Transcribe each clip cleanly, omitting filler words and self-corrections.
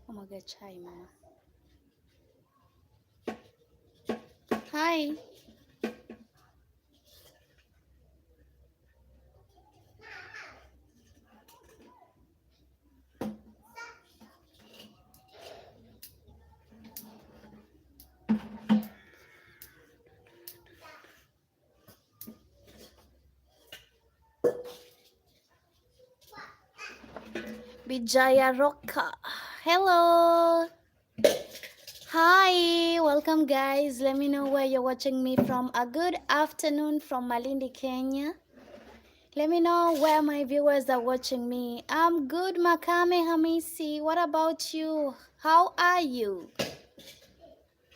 Oh my God, chai, mama. Hi. Bijaya Roka. Hello. Hi. Welcome, guys. Let me know where you're watching me from. A good afternoon from Malindi, Kenya. Let me know where my viewers are watching me. I'm good, Makame Hamisi. What about you? How are you?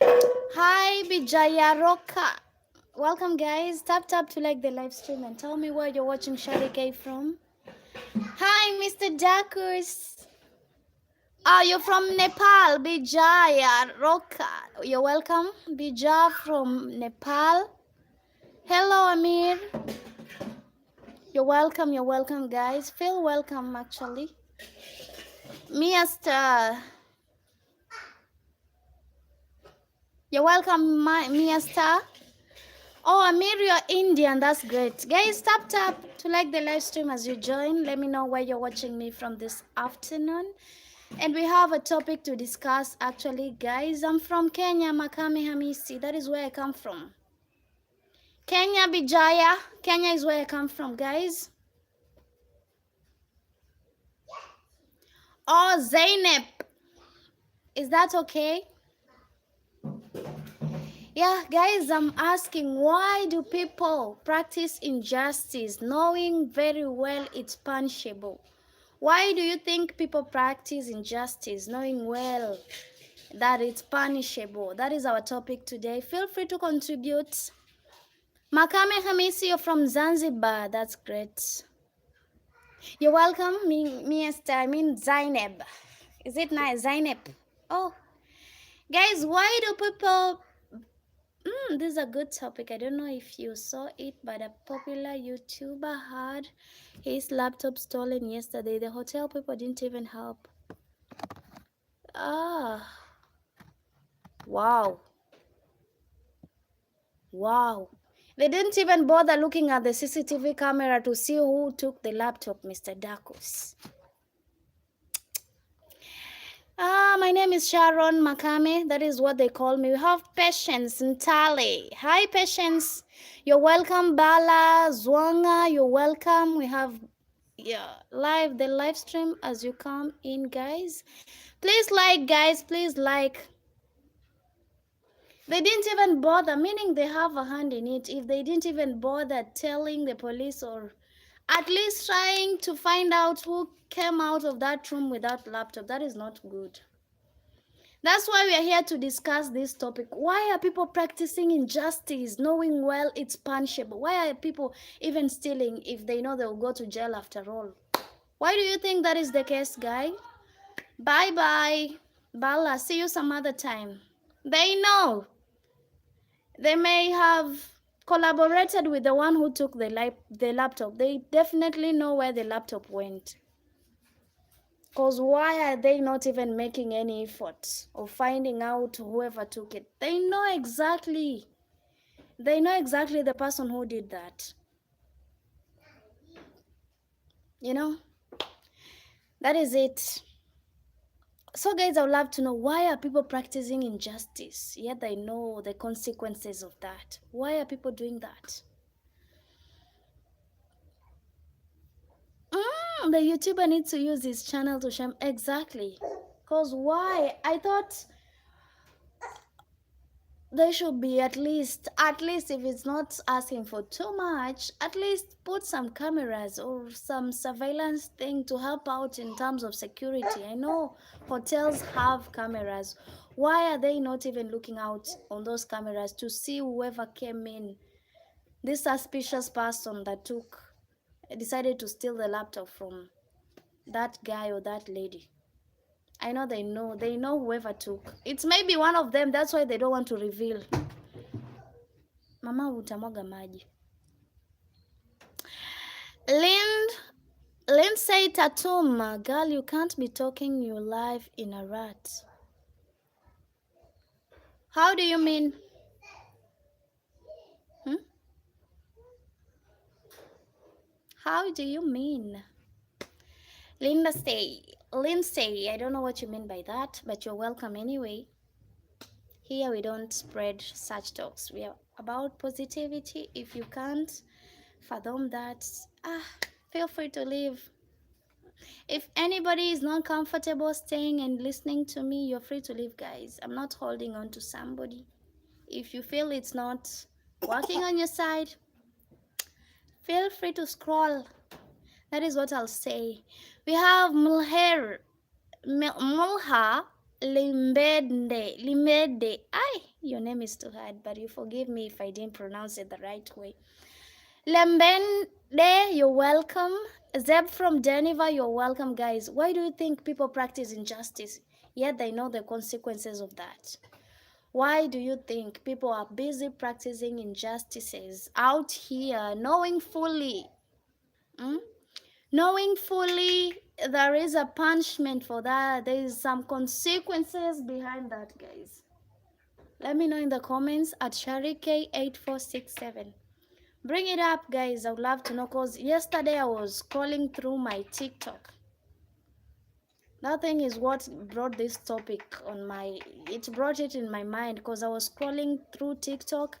Hi, Bijaya Roka. Welcome, guys. Tap to like the live stream and tell me where you're watching Sharike from. Hi, Mr. Dakus. Oh, you're from Nepal, Bijaya Roka. You're welcome, Bija from Nepal. Hello, Amir. You're welcome, guys. Feel welcome, actually. Mia Star. You're welcome, Mia Star. Oh, Amir, you're Indian. That's great. Guys, tap to like the live stream as you join. Let me know where you're watching me from this afternoon. And we have a topic to discuss, actually, guys. I'm from Kenya, Makame Hamisi. That is where I come from. Kenya, Bijaya. Kenya is where I come from, guys. Oh, Zainab. Is that okay? Yeah, guys, I'm asking, why do people practice injustice knowing very well it's punishable? Why do you think people practice injustice knowing well that it's punishable? That is our topic today. Feel free to contribute. Makame Hamisi, you're from Zanzibar. That's great. You're welcome, I mean Zainab. Is it nice, Zainab? Oh, guys, why do people... this is a good topic. I don't know if you saw it, but a popular YouTuber had his laptop stolen yesterday. The hotel people didn't even help. Ah, wow. Wow. They didn't even bother looking at the CCTV camera to see who took the laptop, Mr. Dakus. My my name is Sharon Makame. That is what they call me. We have Patience Ntale. Hi, Patience. You're welcome. Bala Zwanga, you're welcome. We have the live stream as you come in, guys. Please like, guys. Please like. They didn't even bother, meaning they have a hand in it. If they didn't even bother telling the police or at least trying to find out who came out of that room with that laptop, that is not good. That's why we are here to discuss this topic. Why are people practicing injustice, knowing well it's punishable? Why are people even stealing if they know they'll go to jail after all? Why do you think that is the case, guy? Bye-bye. Bala, see you some other time. They know. They may have collaborated with the one who took the laptop. They definitely know where the laptop went. Because why are they not even making any effort of finding out whoever took it? They know exactly the person who did that. You know, that is it. So guys, I would love to know, why are people practicing injustice yet they know the consequences of that? Why are people doing that? The YouTuber needs to use his channel to shame. Exactly. Because why? I thought there should be at least if it's not asking for too much, at least put some cameras or some surveillance thing to help out in terms of security. I know hotels have cameras. Why are they not even looking out on those cameras to see whoever came in, this suspicious person that decided to steal the laptop from that guy or that lady? I know they know whoever took. It's maybe one of them, that's why they don't want to reveal. Mama utamwaga maji. Lindsay Tatum, girl, you can't be talking your life in a rat. How do you mean? How do you mean? Lindsay, I don't know what you mean by that, but you're welcome anyway. Here we don't spread such talks. We are about positivity. If you can't fathom that, feel free to leave. If anybody is not comfortable staying and listening to me, you're free to leave, guys. I'm not holding on to somebody. If you feel it's not working on your side, feel free to scroll. That is what I'll say. We have Mulha Limede. Your name is too hard, but you forgive me if I didn't pronounce it the right way. Lembende, you're welcome. Zeb from Denver, you're welcome, guys. Why do you think people practice injustice, yet they know the consequences of that? Why do you think people are busy practicing injustices out here, knowing fully? Knowing fully there is a punishment for that. There is some consequences behind that, guys. Let me know in the comments at Sharike8467. Bring it up, guys. I would love to know, because yesterday I was scrolling through my TikTok. That thing is what brought this topic it brought it in my mind, because I was scrolling through TikTok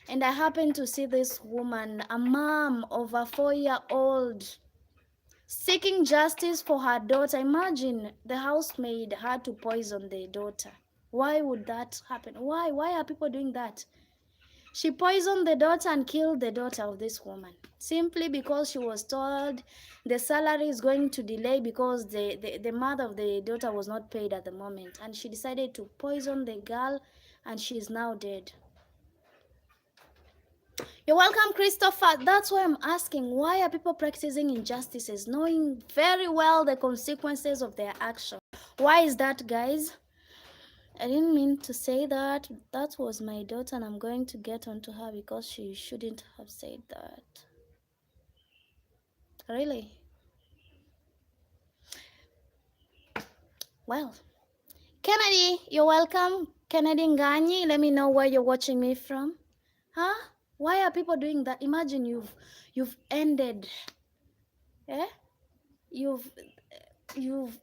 and I happened to see this woman, a mom of a 4-year-old, seeking justice for her daughter. Imagine the housemaid had to poison the daughter. Why would that happen? Why are people doing that? She poisoned the daughter and killed the daughter of this woman simply because she was told the salary is going to delay because the mother of the daughter was not paid at the moment, and she decided to poison the girl and she is now dead. You're welcome, Christopher. That's why I'm asking, why are people practicing injustices knowing very well the consequences of their action? Why is that, guys? I didn't mean to say that. That was my daughter and I'm going to get onto her because she shouldn't have said that. Really? Well, Kennedy, you're welcome. Kennedy Nganyi, let me know where you're watching me from. Huh? Why are people doing that? Imagine you've ended, you've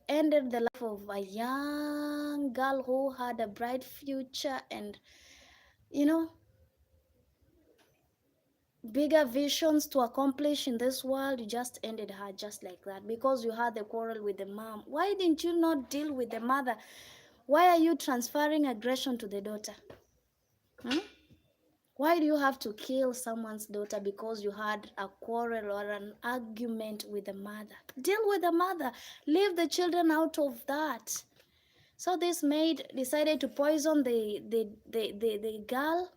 ended the life of a young young girl who had a bright future and, you know, bigger visions to accomplish in this world. You just ended her just like that because you had the quarrel with the mom. Why didn't you not deal with the mother? Why are you transferring aggression to the daughter? Hmm? Why do you have to kill someone's daughter because you had a quarrel or an argument with the mother? Deal with the mother. Leave the children out of that. So this maid decided to poison the girl.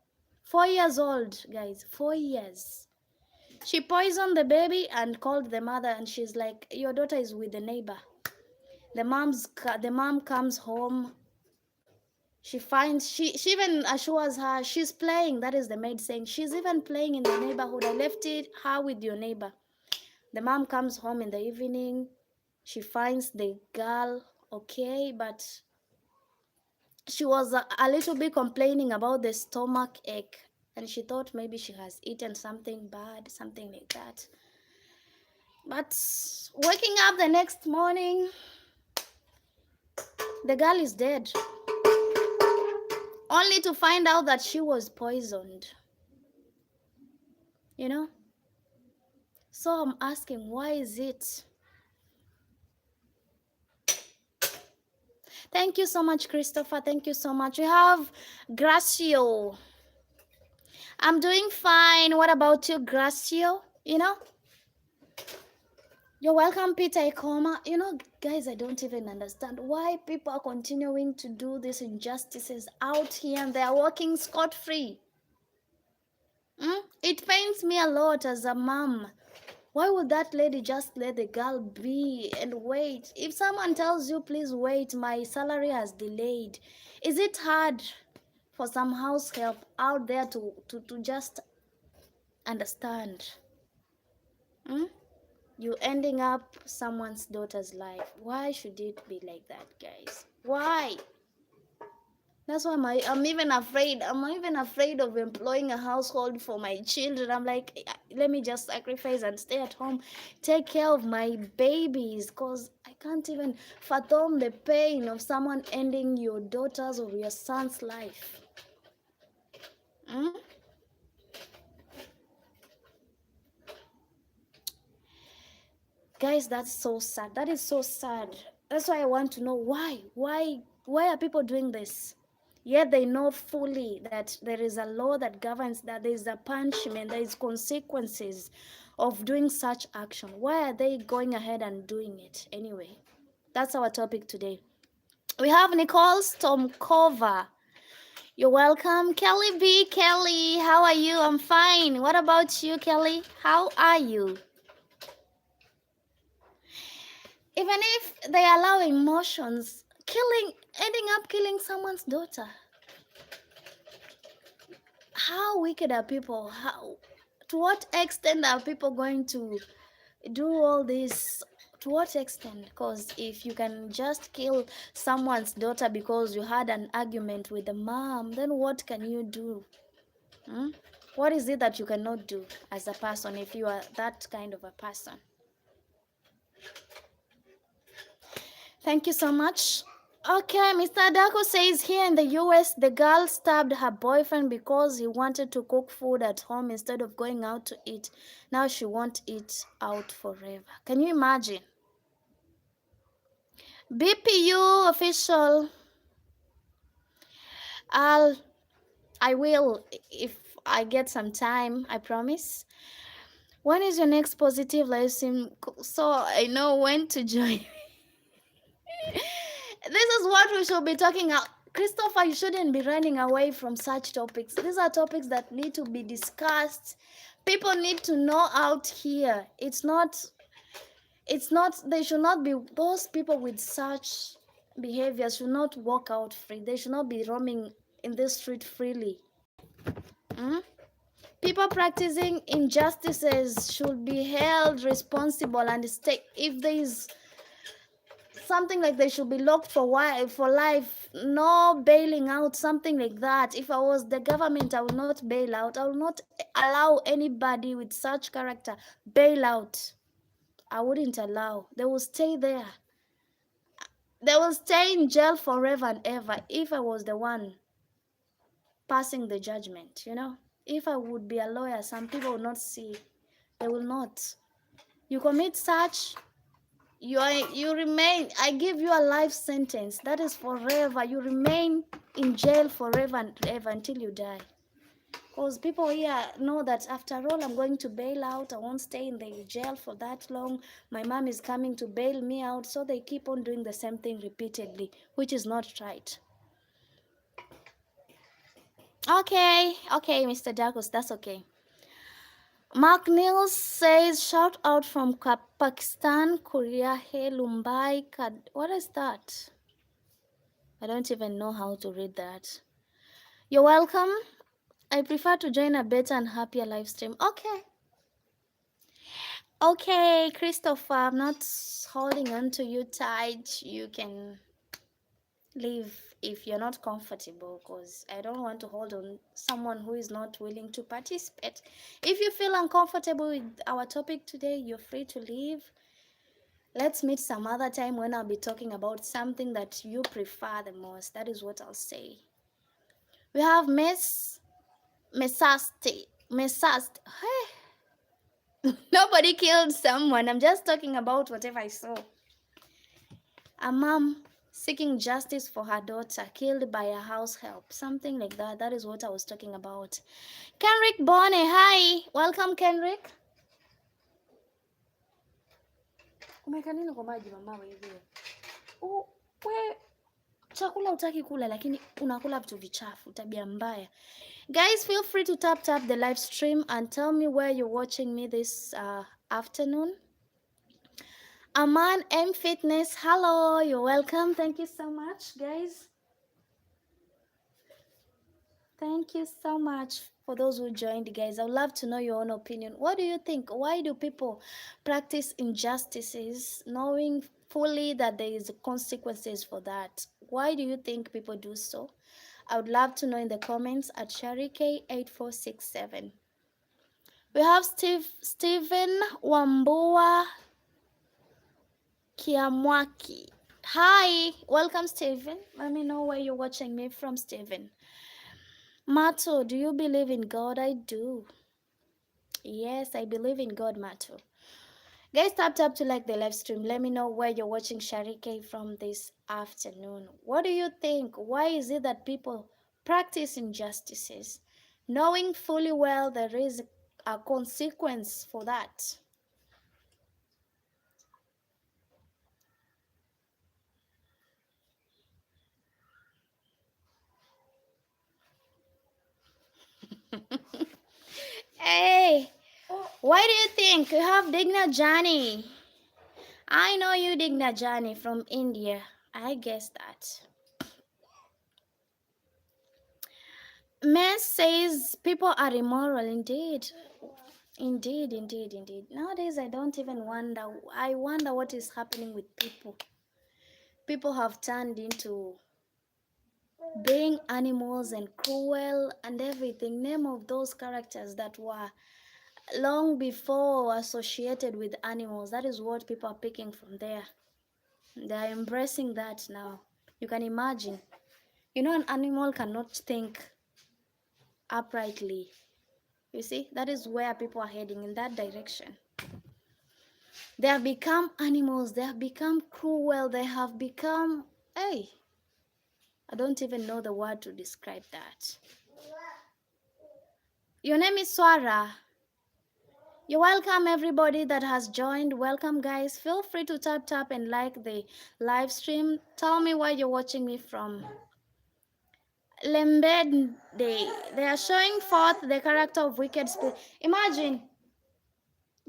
4 years old, guys. 4 years. She poisoned the baby and called the mother, and she's like, your daughter is with the neighbor. The mom comes home. She finds, she even assures her she's playing. That is the maid saying, she's even playing in the neighborhood. I left her with your neighbor. The mom comes home in the evening. She finds the girl okay, but she was a little bit complaining about the stomach ache, and she thought maybe she has eaten something bad, something like that. But waking up the next morning, the girl is dead, only to find out that she was poisoned. You know? So I'm asking, why is it? Thank you so much, Christopher. Thank you so much. We have Gracio. I'm doing fine. What about you, Gracio? You know? You're welcome, Peter Ikoma. You know, guys, I don't even understand why people are continuing to do these injustices out here and they are walking scot-free. It pains me a lot as a mom. Why would that lady just let the girl be and wait? If someone tells you, please wait, my salary has delayed, is it hard for some house help out there to just understand? You ending up someone's daughter's life. Why should it be like that, guys? Why? That's why I'm even afraid. I'm even afraid of employing a household for my children. I'm like, let me just sacrifice and stay at home, take care of my babies, because I can't even fathom the pain of someone ending your daughter's or your son's life. Guys, that's so sad. That is so sad. That's why I want to know why. Why are people doing this? Yet they know fully that there is a law that governs, that there is a punishment, there is consequences of doing such action. Why are they going ahead and doing it anyway? That's our topic today. We have Nicole Stormkova. You're welcome. Kelly B. Kelly, how are you? I'm fine. What about you, Kelly? How are you? Even if they allow emotions, ending up killing someone's daughter. How wicked are people? To what extent are people going to do all this? To what extent? Because if you can just kill someone's daughter because you had an argument with the mom, then what can you do? What is it that you cannot do as a person if you are that kind of a person? Thank you so much. Okay, Mr. Dako says here in the US, the girl stabbed her boyfriend because he wanted to cook food at home instead of going out to eat. Now she won't eat out forever. Can you imagine? BPU official, I will if I get some time, I promise. When is your next positive live stream so I know when to join? This is what we should be talking about. Christopher, you shouldn't be running away from such topics. These are topics that need to be discussed. People need to know out here. It's not, they should not be, those people with such behavior should not walk out free. They should not be roaming in the street freely. People practicing injustices should be held responsible and stay. If there is something like they should be locked for life, no bailing out, something like that. If I was the government, I would not bail out. I would not allow anybody with such character bail out. I wouldn't allow. They will stay there. They will stay in jail forever and ever if I was the one passing the judgment, you know. If I would be a lawyer, some people will not see. They will not. You commit such, you remain, I give you a life sentence. That is forever. You remain in jail forever and ever until you die. Because people here know that after all, I'm going to bail out. I won't stay in the jail for that long. My mom is coming to bail me out. So they keep on doing the same thing repeatedly, which is not right. Okay, Mr. Darkus, that's okay. Mark Niels says, shout out from Pakistan, Korea, hey, Mumbai. What is that? I don't even know how to read that. You're welcome. I prefer to join a better and happier live stream. Okay, Christopher, I'm not holding on to you tight. You can leave if you're not comfortable, because I don't want to hold on someone who is not willing to participate. If you feel uncomfortable with our topic today, you're free to leave. Let's meet some other time when I'll be talking about something that you prefer the most. That is what I'll say. We have Messaste. Hey. Nobody killed someone. I'm just talking about whatever I saw. A mom seeking justice for her daughter killed by a house help. Something like that. That is what I was talking about. Kenrick Bonne, hi. Welcome, Kenrick. Umeweka nini kwa maji mama wewe? We chakula utaki kula lakini unakula vitu vichafu, tabia mbaya. Guys, feel free to tap the live stream and tell me where you're watching me this afternoon. Aman M Fitness, hello, you're welcome. Thank you so much, guys. Thank you so much for those who joined, guys. I would love to know your own opinion. What do you think? Why do people practice injustices knowing fully that there is consequences for that? Why do you think people do so? I would love to know in the comments at ShariK8467. We have Stephen Wambua Kiamwaki. Hi, welcome, Stephen. Let me know where you're watching me from, Stephen. Mato, do you believe in God? I do. Yes, I believe in God, Mato. Guys, tap to like the live stream. Let me know where you're watching Sharike from this afternoon. What do you think? Why is it that people practice injustices, knowing fully well there is a consequence for that? Hey, why do you think you have Digna Jani? I know you, Digna Jani, from India. I guess that. Mess says people are immoral. Indeed. Indeed. Nowadays, I don't even wonder. I wonder what is happening with people. People have turned into being animals and cruel and everything. Name of those characters that were long before associated with animals. That is what people are picking from there. They are embracing that now. You can imagine. You know, an animal cannot think uprightly. You see, that is where people are heading, in that direction. They have become animals. They have become cruel. They have become, hey, I don't even know the word to describe that. Your name is Swara. You're welcome, everybody that has joined. Welcome, guys. Feel free to tap and like the live stream. Tell me where you're watching me from. Lembed Day. They are showing forth the character of wicked spirit. Imagine,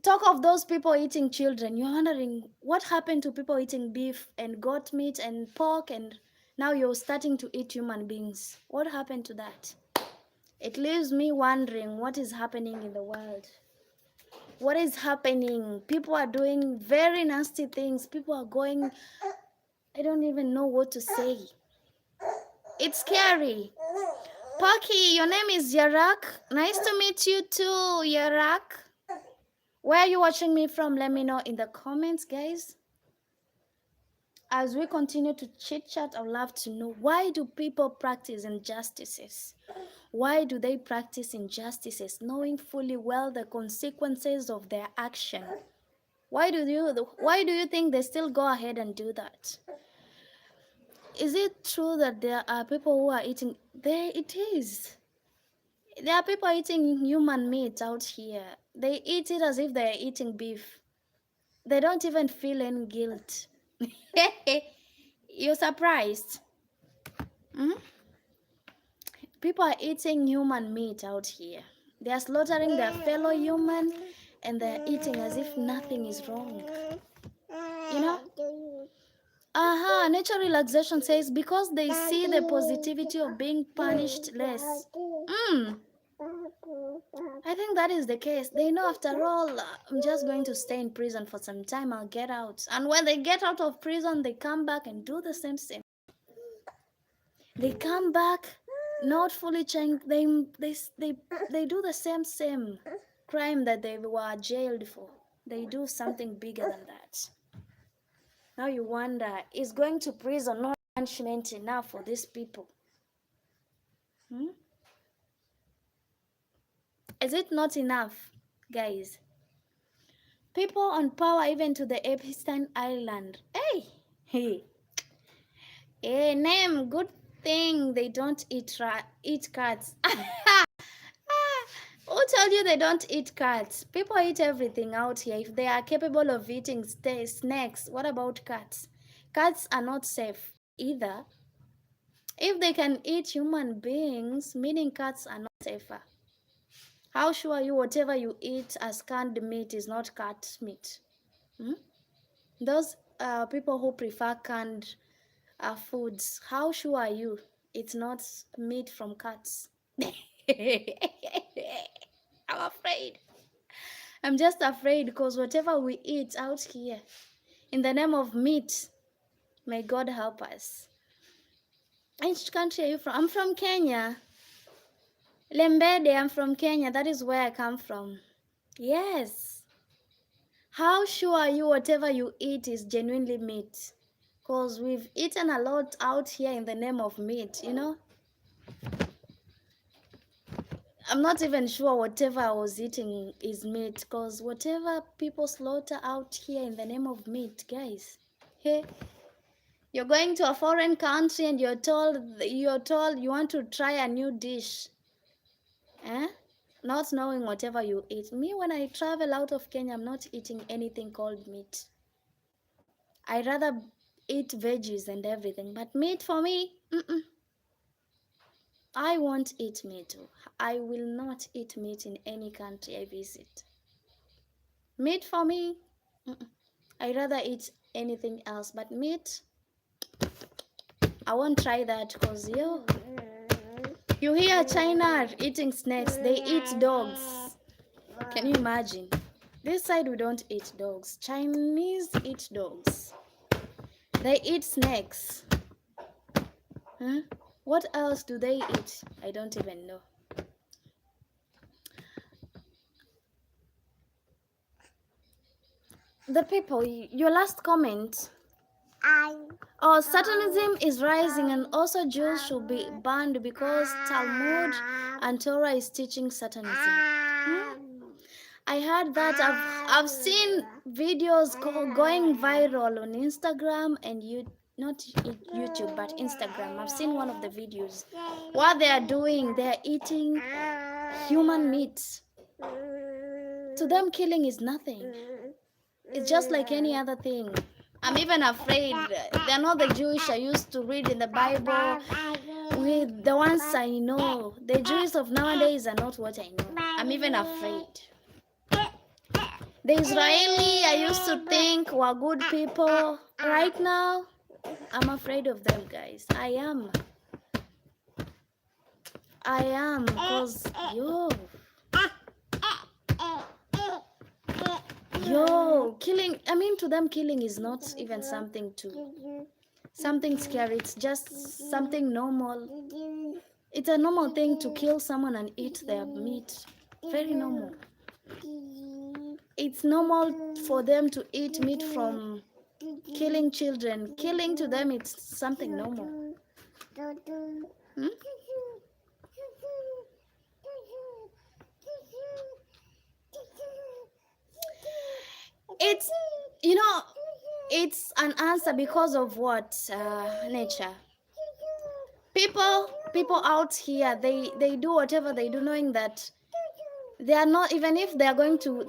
talk of those people eating children. You're wondering what happened to people eating beef and goat meat and pork, and now you're starting to eat human beings. What happened to that? It leaves me wondering what is happening in the world. What is happening? People are doing very nasty things. People are going, I don't even know what to say. It's scary. Paki, your name is Yarak. Nice to meet you too, Yarak. Where are you watching me from? Let me know in the comments, guys. As we continue to chit chat, I would love to know, why do people practice injustices? Why do they practice injustices, knowing fully well the consequences of their action? Why do you think they still go ahead and do that? Is it true that there are people who are eating? There it is. There are people eating human meat out here. They eat it as if they are eating beef. They don't even feel any guilt. You're surprised? Hmm? People are eating human meat out here. They are slaughtering their fellow human and they're eating as if nothing is wrong. You know? Nature relaxation says because they see the positivity of being punished less. I think that is the case. They know, after all, I'm just going to stay in prison for some time, I'll get out. And when they get out of prison, they come back and do the same. They come back not fully changed. They do the same crime that they were jailed for. They do something bigger than that. Now you wonder, is going to prison not punishment enough for these people? Is it not enough, guys? People on power, even to the Epstein Island. Hey, name good thing they don't eat cats. Who told you they don't eat cats? People eat everything out here. If they are capable of eating snakes, what about cats? Cats are not safe either. If they can eat human beings, meaning cats are not safer. How sure are you whatever you eat as canned meat is not cat meat? Those people who prefer canned foods, how sure are you it's not meat from cats? I'm afraid. I'm just afraid because whatever we eat out here, in the name of meat, may God help us. Which country are you from? I'm from Kenya. Lembede, I'm from Kenya. That is where I come from. Yes. How sure are you whatever you eat is genuinely meat? Because we've eaten a lot out here in the name of meat, you know? I'm not even sure whatever I was eating is meat, because whatever people slaughter out here in the name of meat, guys. Hey, you're going to a foreign country and you're told you want to try a new dish. Not knowing whatever you eat. Me, when I travel out of Kenya, I'm not eating anything called meat. I rather eat veggies and everything, but meat for me, I won't eat meat. I will not eat meat in any country I visit. Meat for me, I rather eat anything else, but meat, I won't try that because you hear China are eating snakes, they eat dogs. Can you imagine? This side we don't eat dogs. Chinese eat dogs. They eat snakes. What else do they eat? I don't even know. The people, your last comment. Satanism is rising and also Jews should be banned because Talmud and Torah is teaching Satanism. I heard that. I've seen videos going viral on Instagram and not YouTube but Instagram. I've seen one of the videos. What they are doing, they are eating human meat. To them, killing is nothing. It's just like any other thing. I'm even afraid. They're not the Jewish I used to read in the Bible. With the ones I know, the Jews of nowadays are not what I know. I'm even afraid. The Israeli I used to think were good people. Right now, I'm afraid of them, guys. I am, because killing, to them killing is not even something scary. It's just something normal. It's a normal thing to kill someone and eat their meat. Very normal. It's normal for them to eat meat from Killing children, killing to them, it's something normal. Hmm? It's, you know, it's an answer because of what? Nature. People out here, they do whatever they do knowing that they are not, even if they are going to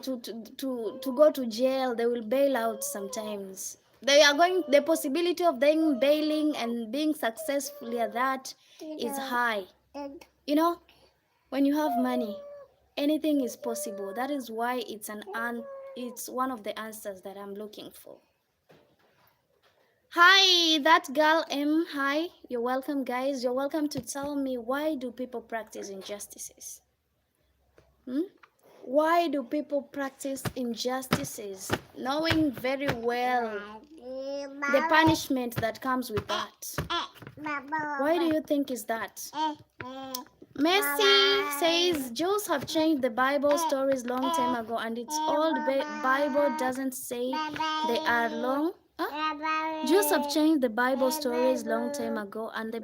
go to jail, they will bail out sometimes. They are going, the possibility of them bailing and being successful at that is high. You know, when you have money, anything is possible. That is why it's one of the answers that I'm looking for. Hi, that girl M. Hi, you're welcome, guys. You're welcome to tell me, why do people practice injustices? Why do people practice injustices, knowing very well the punishment that comes with that? Why do you think is that? Messi says Jews have changed the Bible stories long time ago, and its old Bible doesn't say they are long. Huh? Jews have changed the Bible stories long time ago, and the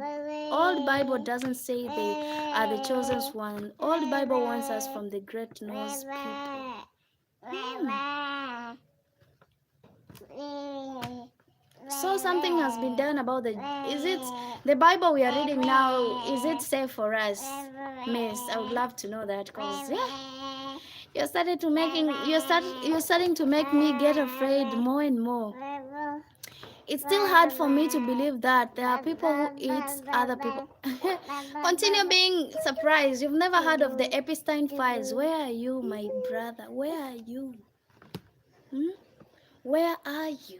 old Bible doesn't say they are the chosen one. Old Bible wants us from the great Norse people. So something has been done about the, is it the Bible we are reading now, is it safe for us? Miss, I would love to know that, because yeah, you're starting to make me get afraid more and more. It's still hard for me to believe that there are people who eat other people. Continue being surprised. You've never heard of the Epstein files. Where are you, my brother? Where are you? Where are you?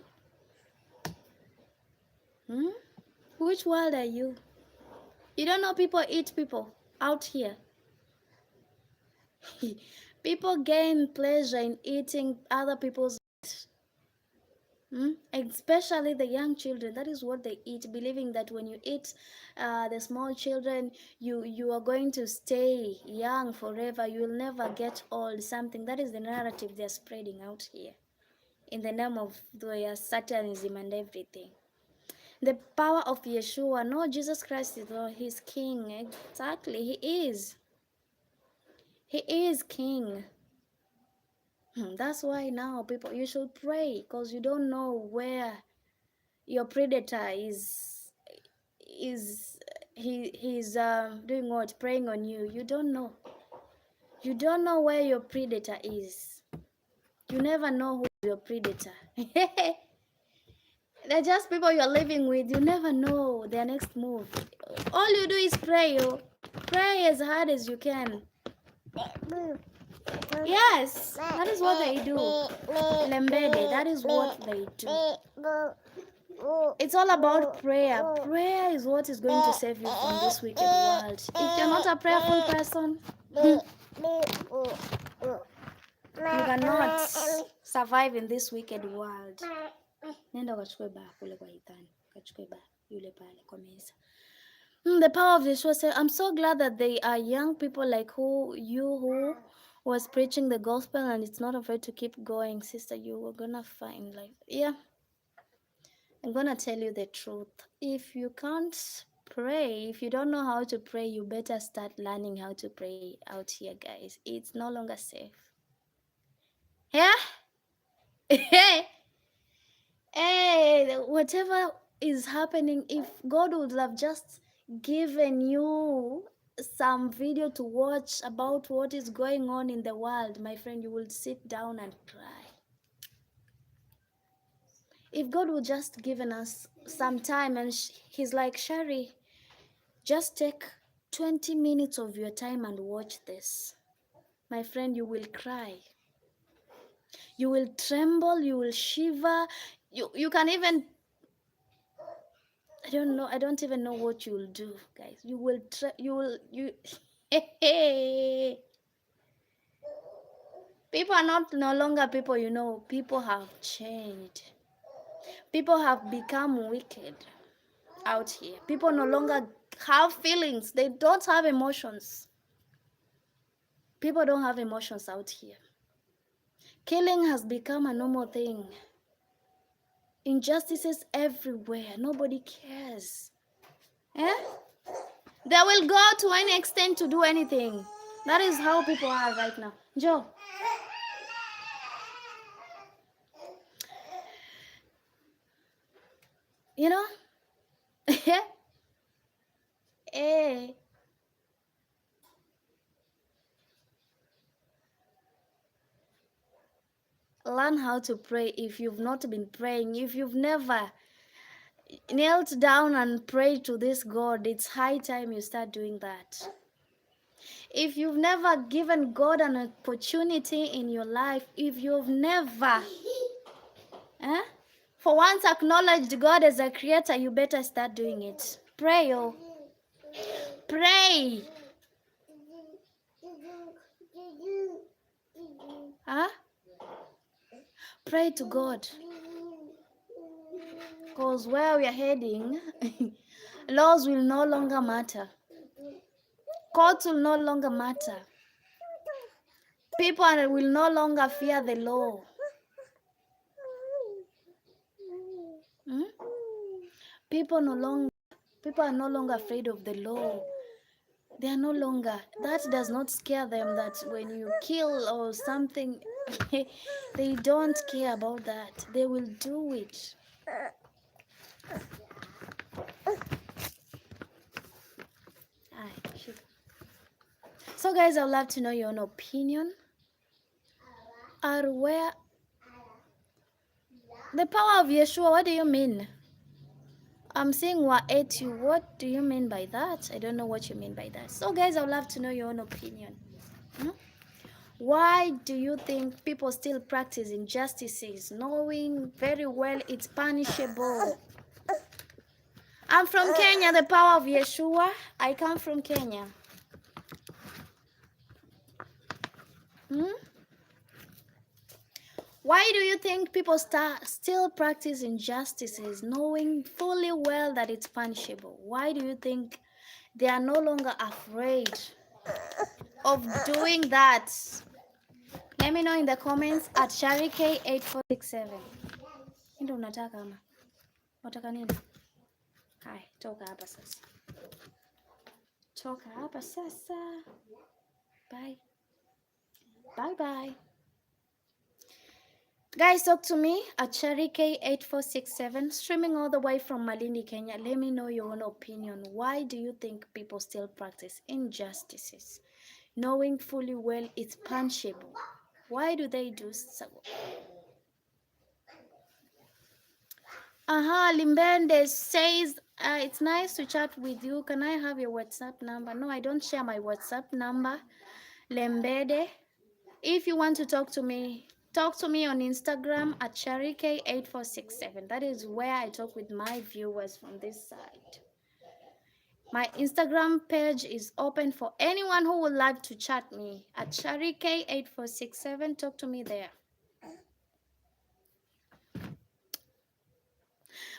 Which world are you? You don't know people eat people out here. People gain pleasure in eating other people's especially the young children. That is what they eat, believing that when you eat the small children, you are going to stay young forever. You will never get old. Something that is the narrative they're spreading out here in the name of their Satanism and everything. The power of Yeshua. No, Jesus Christ is He's King. Exactly, He is. He is King. That's why now people, you should pray, because you don't know where your predator is. He's doing what? Preying on you. You don't know. You don't know where your predator is. You never know who is your predator. They're just people you're living with. You never know their next move. All you do is pray. Pray as hard as you can. Yes, that is what they do. Lembede, that is what they do. It's all about prayer. Prayer is what is going to save you from this wicked world. If you're not a prayerful person, you cannot survive in this wicked world. Nenda ukachukue baa kule kwa Ethan. Ukachukue baa yule pale kwa meza. The power of Yeshua said, I'm so glad that they are young people like who was preaching the gospel, and it's not afraid to keep going. Sister, you were gonna find life. Yeah, I'm gonna tell you the truth. If you can't pray, if you don't know how to pray, you better start learning how to pray out here, guys. It's no longer safe. Yeah. Hey, whatever is happening, if God would have just given you some video to watch about what is going on in the world, my friend, you will sit down and cry. If God would just given us some time, and He's like, Shari, just take 20 minutes of your time and watch this, my friend, you will cry. You will tremble, you will shiver, you can even, I don't know. I don't even know what you will do, guys. You will people are no longer people, you know. People have changed. People have become wicked out here. People no longer have feelings. They don't have emotions. People don't have emotions out here. Killing has become a normal thing. Injustices everywhere. Nobody cares. Eh? They will go to any extent to do anything. That is how people are right now. Joe. You know? Eh. Learn how to pray if you've not been praying. If you've never knelt down and prayed to this God, it's high time you start doing that. If you've never given God an opportunity in your life, if you've never for once acknowledged God as a creator, you better start doing it. Pray, oh. Pray. Huh? Pray to God. Because where we are heading, laws will no longer matter. Courts will no longer matter. People will no longer fear the law. People are no longer afraid of the law. They are no longer. That does not scare them, that when you kill or something, they don't care about that. They will do it. So guys, I would love to know your own opinion. Or where the power of Yeshua, what do you mean? I'm saying Waetu. What do you mean by that? I don't know what you mean by that. So guys, I would love to know your own opinion. Why do you think people still practice injustices, knowing very well it's punishable? I'm from Kenya, the power of Yeshua. I come from Kenya. Why do you think people still practice injustices, knowing fully well that it's punishable? Why do you think they are no longer afraid of doing that? Let me know in the comments at Sharike8467. Ndio unataka ama? Unataka nini? Hai, toka hapa sasa. Toka hapa sasa. Bye. Bye bye. Guys, talk to me at Sharike8467, streaming all the way from Malindi, Kenya. Let me know your own opinion. Why do you think people still practice injustices, knowing fully well it's punishable? Why do they do so? Limbende says, it's nice to chat with you. Can I have your WhatsApp number? No, I don't share my WhatsApp number. Lembede. If you want to talk to me on Instagram at Sharike8467. That is where I talk with my viewers from this side. My Instagram page is open for anyone who would like to chat me at Sharike8467. Talk to me there.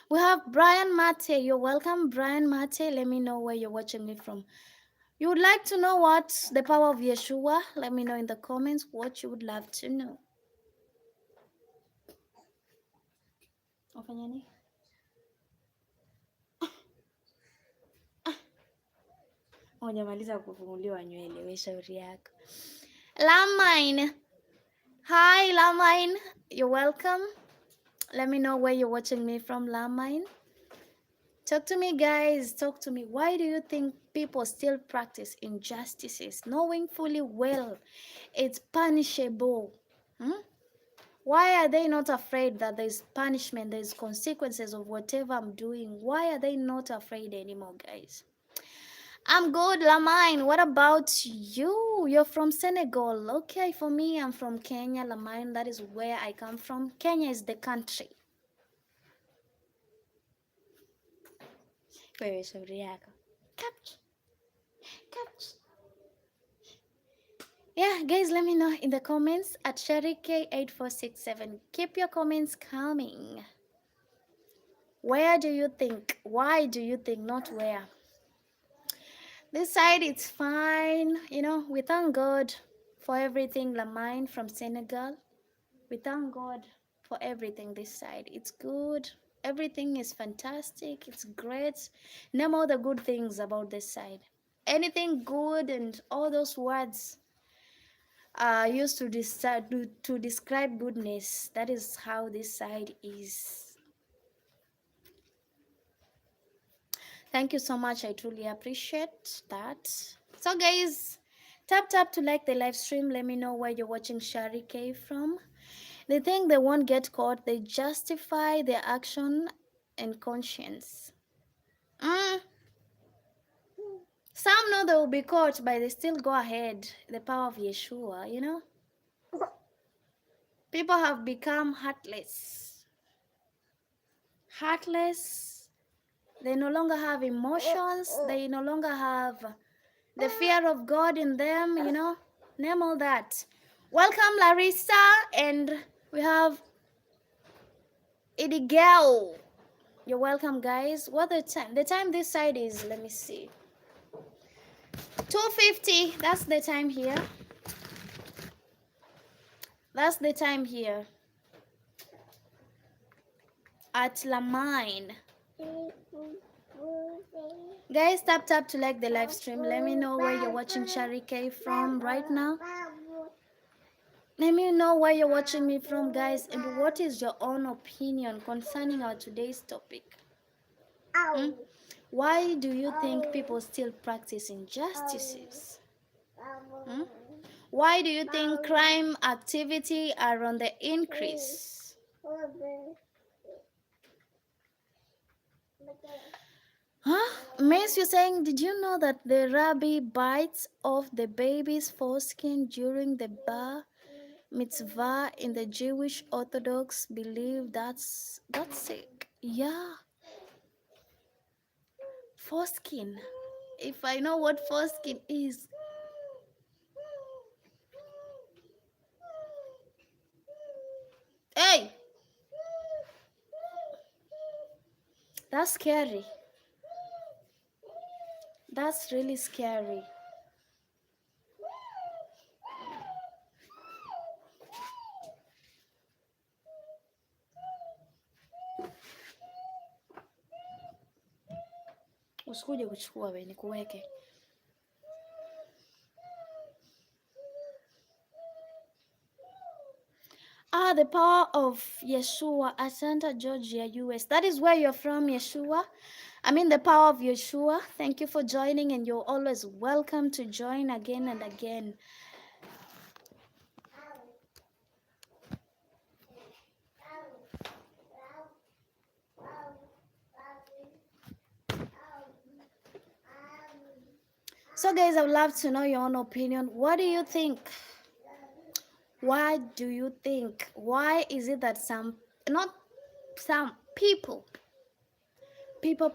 We have Brian Mate. You're welcome, Brian Mate. Let me know where you're watching me from. You would like to know what the power of Yeshua? Let me know in the comments what you would love to know. Hujamaliza kufunguliwa nywele, we shauri yako. Lamine. Hi, Lamine. You're welcome. Let me know where you're watching me from, Lamine. Talk to me, guys. Talk to me. Why do you think people still practice injustices, knowing fully well it's punishable? Why are they not afraid that there's punishment, there's consequences of whatever I'm doing? Why are they not afraid anymore, guys? I'm good, Lamine. What about you? You're from Senegal. Okay, for me, I'm from Kenya, Lamine. That is where I come from. Kenya is the country. Wewe shauri yako. Yeah, guys, let me know in the comments at Sharike8467. Keep your comments coming. Where do you think? Why do you think? Not where. This side, it's fine. You know, we thank God for everything, Lamine from Senegal. We thank God for everything this side. It's good. Everything is fantastic. It's great. Name all the good things about this side. Anything good and all those words are used to, to describe goodness. That is how this side is. Thank you so much. I truly appreciate that. So guys, tap to like the live stream. Let me know where you're watching Shari K from. They think they won't get caught. They justify their action and conscience. Some know they will be caught, but they still go ahead. The power of Yeshua, you know. People have become heartless. Heartless. They no longer have emotions. They no longer have the fear of God in them, you know. Name all that. Welcome, Larissa, and we have Idigel. You're welcome, guys. What the time? The time this side is, let me see. 2:50. That's the time here. That's the time here. At Lamine. Guys, tap to like the live stream. Let me know where you're watching Shari K from right now. Let me know where you're watching me from, guys, and what is your own opinion concerning our today's topic. Why do you think people still practice injustices? Why do you think crime activity are on the increase? Huh? Miss, you're saying, did you know that the rabbi bites off the baby's foreskin during the bar mitzvah in the Jewish Orthodox believe that's sick? Yeah. Foreskin. If I know what foreskin is. Hey! That's scary. That's really scary. Usikuje kuchukua wewe nikuweke. The power of Yeshua, Atlanta, Georgia, US. That is where you're from, Yeshua. I mean the power of Yeshua. Thank you for joining, and you're always welcome to join again and again. So guys, I would love to know your own opinion. What do you think? Why do you think? Why is it that not some people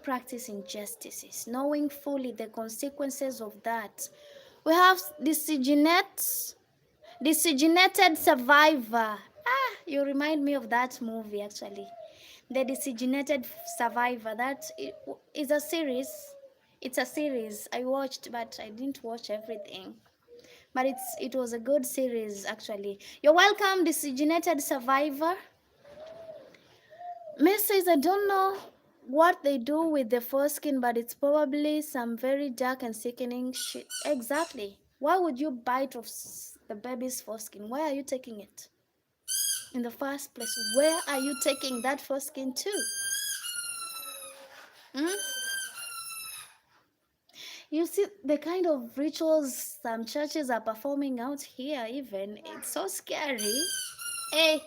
practice injustices, knowing fully the consequences of that? We have designated survivor. You remind me of that movie, actually. The designated survivor. That is a series. It's a series I watched, but I didn't watch everything. But it was a good series, actually. You're welcome, designated survivor. Miss says, I don't know what they do with the foreskin, but it's probably some very dark and sickening shit. Exactly. Why would you bite off the baby's foreskin? Where are you taking it? In the first place, where are you taking that foreskin to? You see the kind of rituals some churches are performing out here, even. It's so scary. Hey,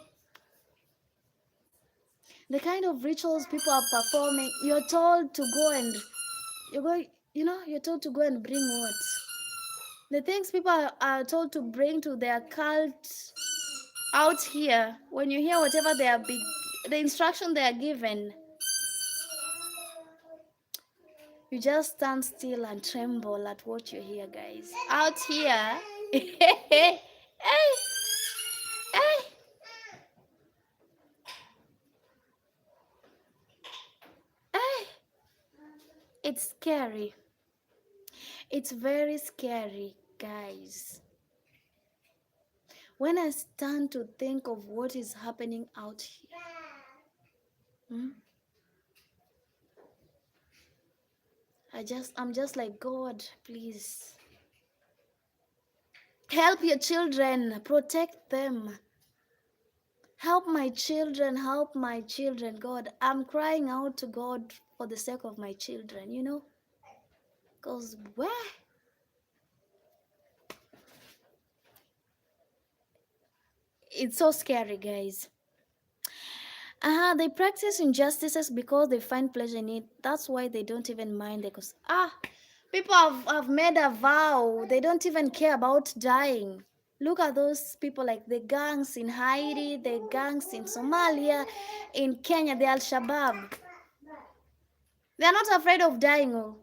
the kind of rituals people are performing, you're told to go and you're told to go and bring what? The things people are told to bring to their cult out here, when you hear whatever the instruction they are given, you just stand still and tremble at what you hear, guys. Out here. Hey. It's scary. It's very scary, guys. When I stand to think of what is happening out here, I'm just like, God, please help your children, protect them. Help my children, God. I'm crying out to God for the sake of my children, you know? Because where? It's so scary, guys. They practice injustices because they find pleasure in it. That's why they don't even mind it. Because, people have made a vow. They don't even care about dying. Look at those people like the gangs in Haiti, the gangs in Somalia, in Kenya, the Al-Shabaab. They're not afraid of dying. Oh.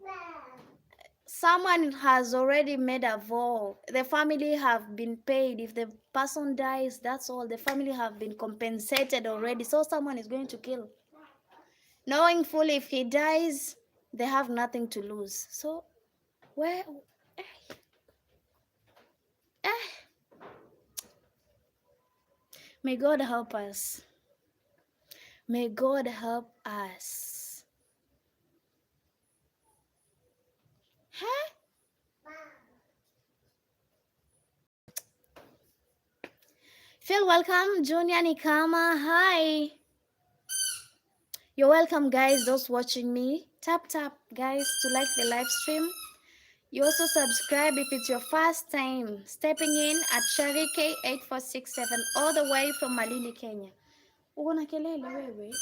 Someone has already made a vow. The family have been paid. If the person dies, that's all. The family have been compensated already. So someone is going to kill. Knowing fully if he dies, they have nothing to lose. So, where? Eh, may God help us. May God help us. Huh? Feel welcome, Junior Nikama. Hi. You're welcome, guys. Those watching me. Tap, guys, to like the live stream. You also subscribe if it's your first time stepping in at Shari K8467 all the way from Malindi, Kenya. Uko kelele wewe?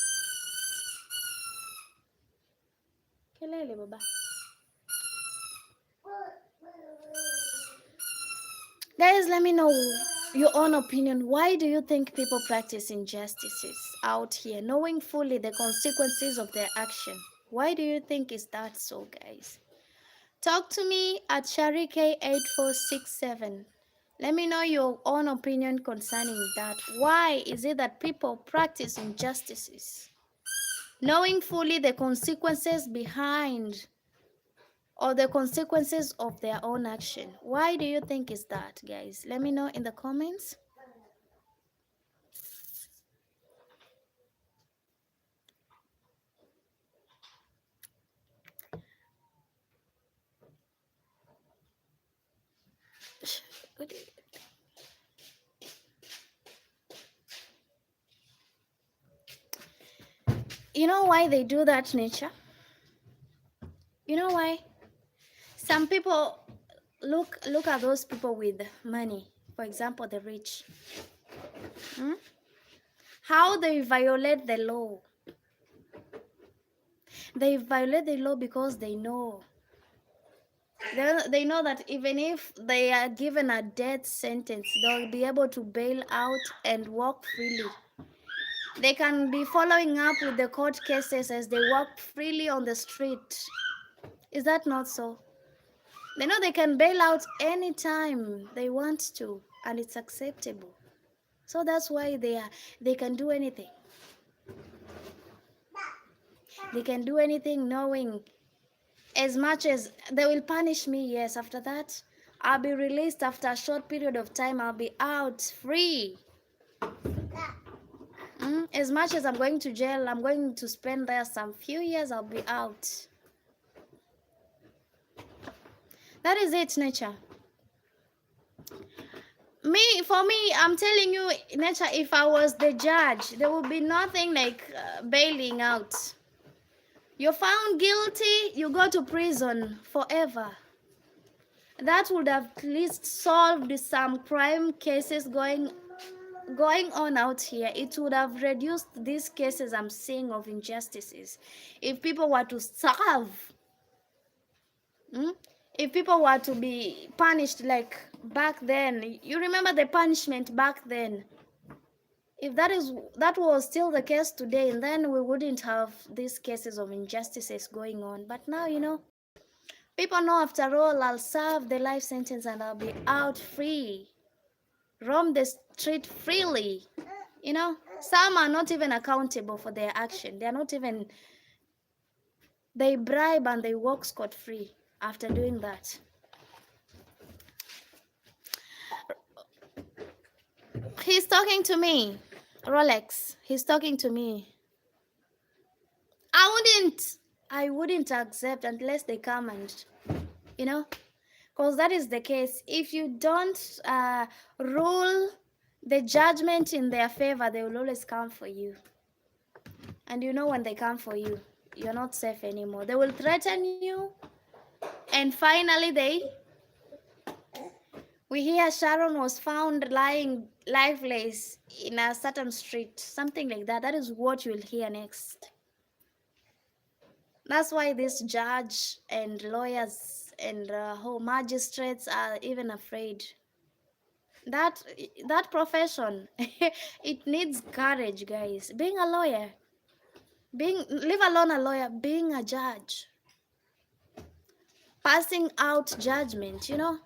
Kelele baba. Guys, let me know your own opinion. Why do you think people practice injustices out here, knowing fully the consequences of their action? Why do you think is that so, guys? Talk to me at Sharike8467. Let me know your own opinion concerning that. Why is it that people practice injustices, knowing fully the consequences behind or the consequences of their own action? Why do you think is that, guys? Let me know in the comments. You know why they do that, nature? You know why? Some people look at those people with money, for example, the rich. How they violate the law. They violate the law because they know. They know that even if they are given a death sentence, they'll be able to bail out and walk freely. They can be following up with the court cases as they walk freely on the street. Is that not so? They know they can bail out anytime they want to, and it's acceptable. So that's why they can do anything. They can do anything knowing as much as they will punish me, yes, after that, I'll be released after a short period of time. I'll be out free. As much as I'm going to jail, I'm going to spend there some few years, I'll be out. That is it, nature. For me, I'm telling you, nature, if I was the judge, there would be nothing like bailing out. You're found guilty, you go to prison forever. That would have at least solved some crime cases going on out here. It would have reduced these cases I'm seeing of injustices. If people were to serve, if people were to be punished like back then, you remember the punishment back then. If that was still the case today, then we wouldn't have these cases of injustices going on. But now, people know after all, I'll serve the life sentence and I'll be out free, roam the street freely. Some are not even accountable for their action. They bribe and they walk scot-free after doing that. He's talking to me. Rolex, he's talking to me. I wouldn't. I wouldn't accept unless they come and, you know, because that is the case. If you don't rule the judgment in their favor, they will always come for you. And you know, when they come for you, you're not safe anymore. They will threaten you, and finally we hear Sharon was found lying lifeless in a certain street, something like that. That is what you'll hear next. That's why this judge and lawyers and whole magistrates are even afraid. That profession, it needs courage, guys. Being a lawyer, leave alone a lawyer, being a judge, passing out judgment, you know.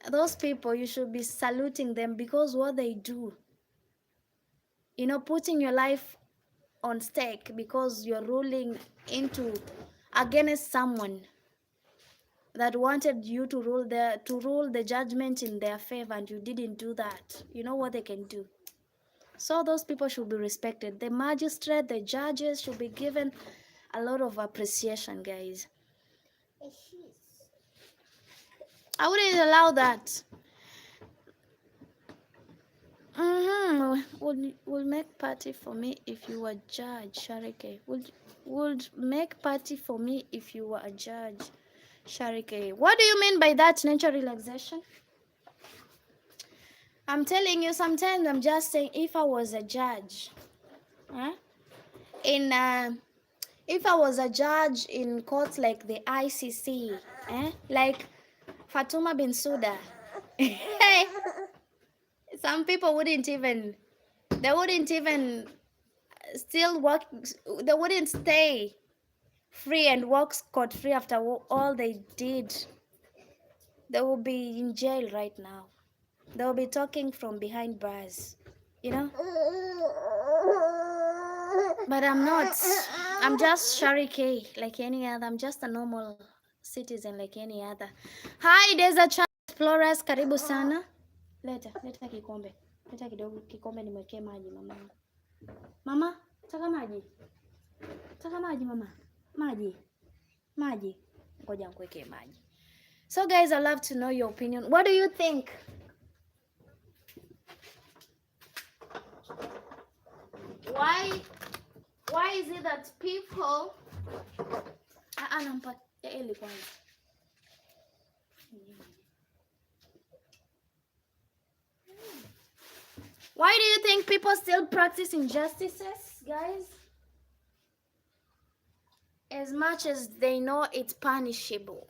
Those people, you should be saluting them, because what they do, you know, putting your life on stake because you're ruling into against someone that wanted you to rule the judgment in their favor, and you didn't do that. You know what they can do. So those people should be respected. The magistrate, the judges should be given a lot of appreciation, guys. I wouldn't allow that. Would make party for me if you were judge, Sharike. Would make party for me if you were a judge, Sharike. What do you mean by that, nature relaxation? I'm telling you, sometimes I'm just saying, if I was a judge, huh? If I was a judge in courts like the ICC, like Fatuma bin Suda, some people wouldn't even still work, they wouldn't stay free and walk scot-free after all they did. They will be in jail right now. They will be talking from behind bars, you know. But I'm not. I'm just Sharike like any other. I'm just a normal citizen like any other. Hi, there's a chance explorers. Karibu sana. Leta kikombe. Leta kidogo kikombe nimwekee maji mamangu. Mama, taka maji. Taka maji mama. Maji. Ngoja nikuwekee maji. So guys, I'd love to know your opinion. What do you think? Why is it that people why do you think people still practice injustices, guys? As much as they know it's punishable.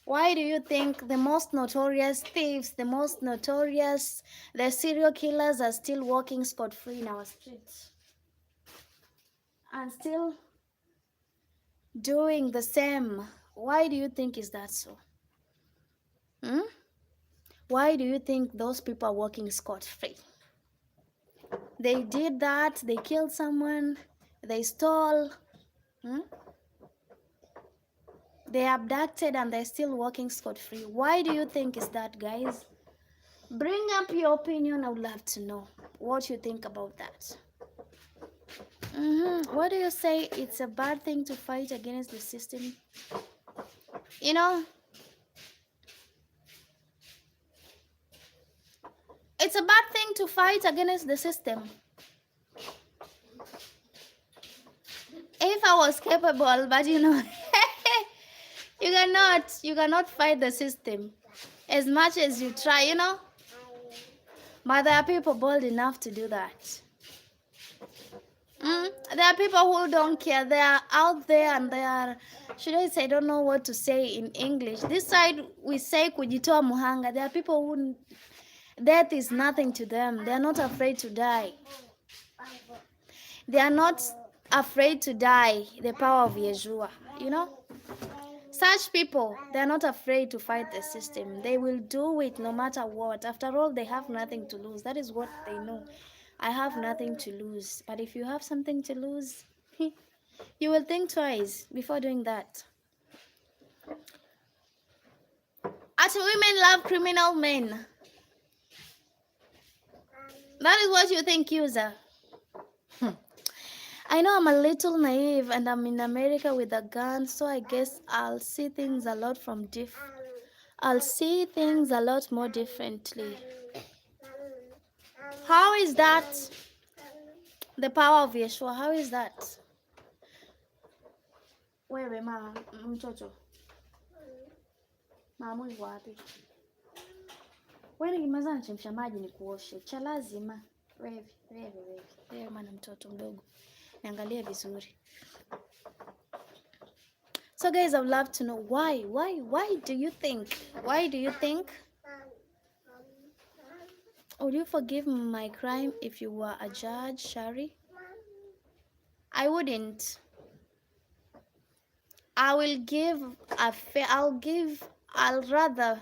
Why do you think the most notorious thieves, the serial killers are still walking scot-free in our streets? And still doing the same? Why do you think is that so? Why do you think those people are walking scot-free? They did that, they killed someone, they stole, they abducted, and they're still walking scot-free. Why do you think is that, guys? Bring up your opinion. I would love to know what you think about that. What do you say? It's a bad thing to fight against the system? You know, it's a bad thing to fight against the system. If I was capable, but you know, you cannot fight the system as much as you try, you know. But there are people bold enough to do that. There are people who don't care. They are out there, and they are, should I say, I don't know what to say in English. This side we say kujitoa muhanga. There are people who death is nothing to them. They are not afraid to die. They are not afraid to die. The power of Yeshua, you know. Such people, they are not afraid to fight the system. They will do it no matter what. After all, they have nothing to lose. That is what they know. I have nothing to lose. But if you have something to lose, you will think twice before doing that. As women love criminal men. That is what you think, user. I know I'm a little naive and I'm in America with a gun, so I guess I'll see things a lot I'll see things a lot more differently. How is that? The power of Yeshua, how is that? Wewe mama mtoto. Mama yuko wapi? Wewe nikimaliza nachemsha maji nikuoshe. Cha lazima. Wewe mwana mtoto mdogo. Niangalie vizuri. So guys, I would love to know why do you think? Would you forgive my crime if you were a judge, Shari? I wouldn't. I'll rather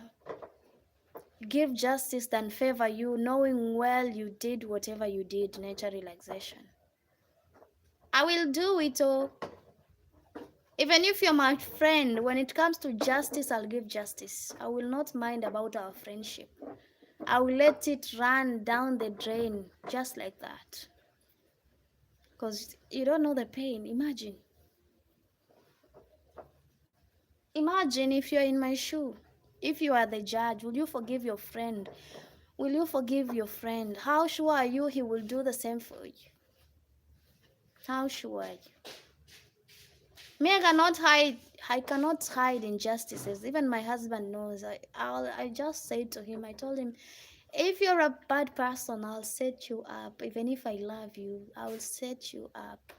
give justice than favor you, knowing well you did whatever you did, nature relaxation. I will do it, oh. Even if you're my friend, when it comes to justice, I'll give justice. I will not mind about our friendship. I will let it run down the drain just like that. Because you don't know the pain. Imagine if you're in my shoe. If you are the judge, will you forgive your friend? Will you forgive your friend? How sure are you he will do the same for you? How sure are you? Me, I cannot hide injustices. Even my husband knows. I just said to him, I told him, if you're a bad person, I'll set you up. Even if I love you, I will set you up.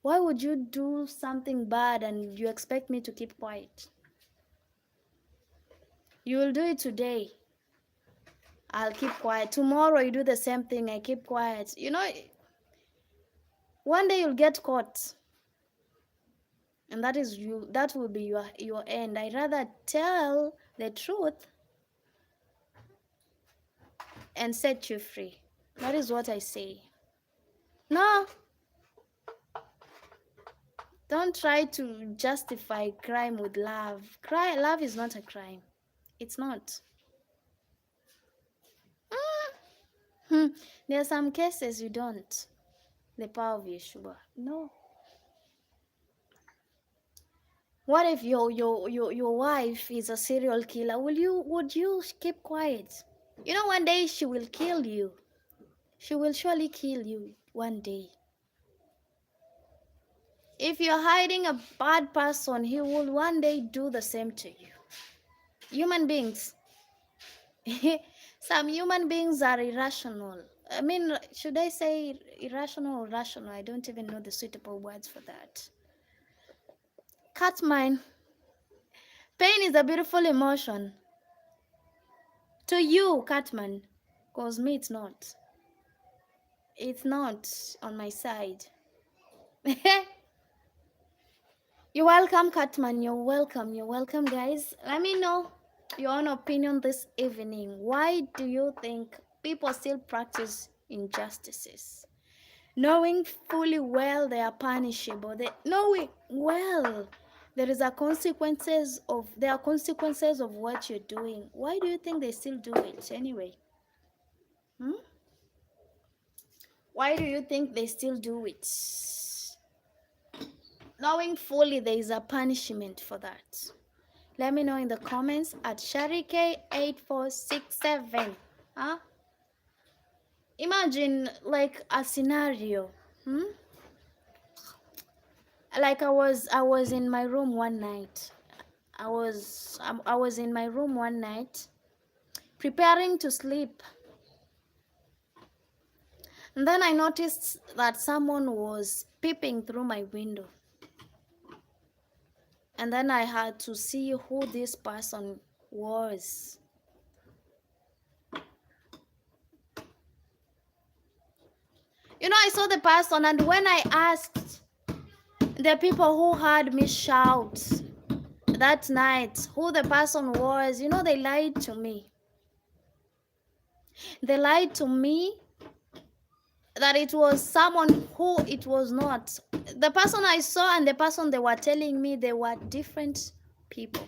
Why would you do something bad and you expect me to keep quiet? You will do it today. I'll keep quiet. Tomorrow you do the same thing. I keep quiet. You know, one day you'll get caught. And that will be your end. I rather tell the truth and set you free. That is what I say. No. Don't try to justify crime with love. Love is not a crime. It's not. There are some cases you don't. The power of Yeshua. No. What if your wife is a serial killer? Would you keep quiet? You know, one day she will kill you. She will surely kill you one day. If you're hiding a bad person, he will one day do the same to you. Human beings. Some human beings are irrational. I mean, should I say irrational or rational? I don't even know the suitable words for that. Catmine. Pain is a beautiful emotion. To you, Catman. Because me, it's not. It's not on my side. You're welcome, Catman. You're welcome. You're welcome, guys. Let me know your own opinion this evening. Why do you think people still practice injustices? Knowing fully well they are punishable. Knowing well there are consequences of what you're doing. Why do you think they still do it anyway? Why do you think they still do it? Knowing fully there is a punishment for that. Let me know in the comments at Sharike8467. Huh? Imagine like a scenario. Like I was in my room one night. I was in my room one night preparing to sleep. And then I noticed that someone was peeping through my window. And then I had to see who this person was. You know, I saw the person, and when I asked the people who heard me shout that night who the person was, you know, they lied to me. They lied to me that it was someone who it was not. The person I saw and the person they were telling me, they were different people.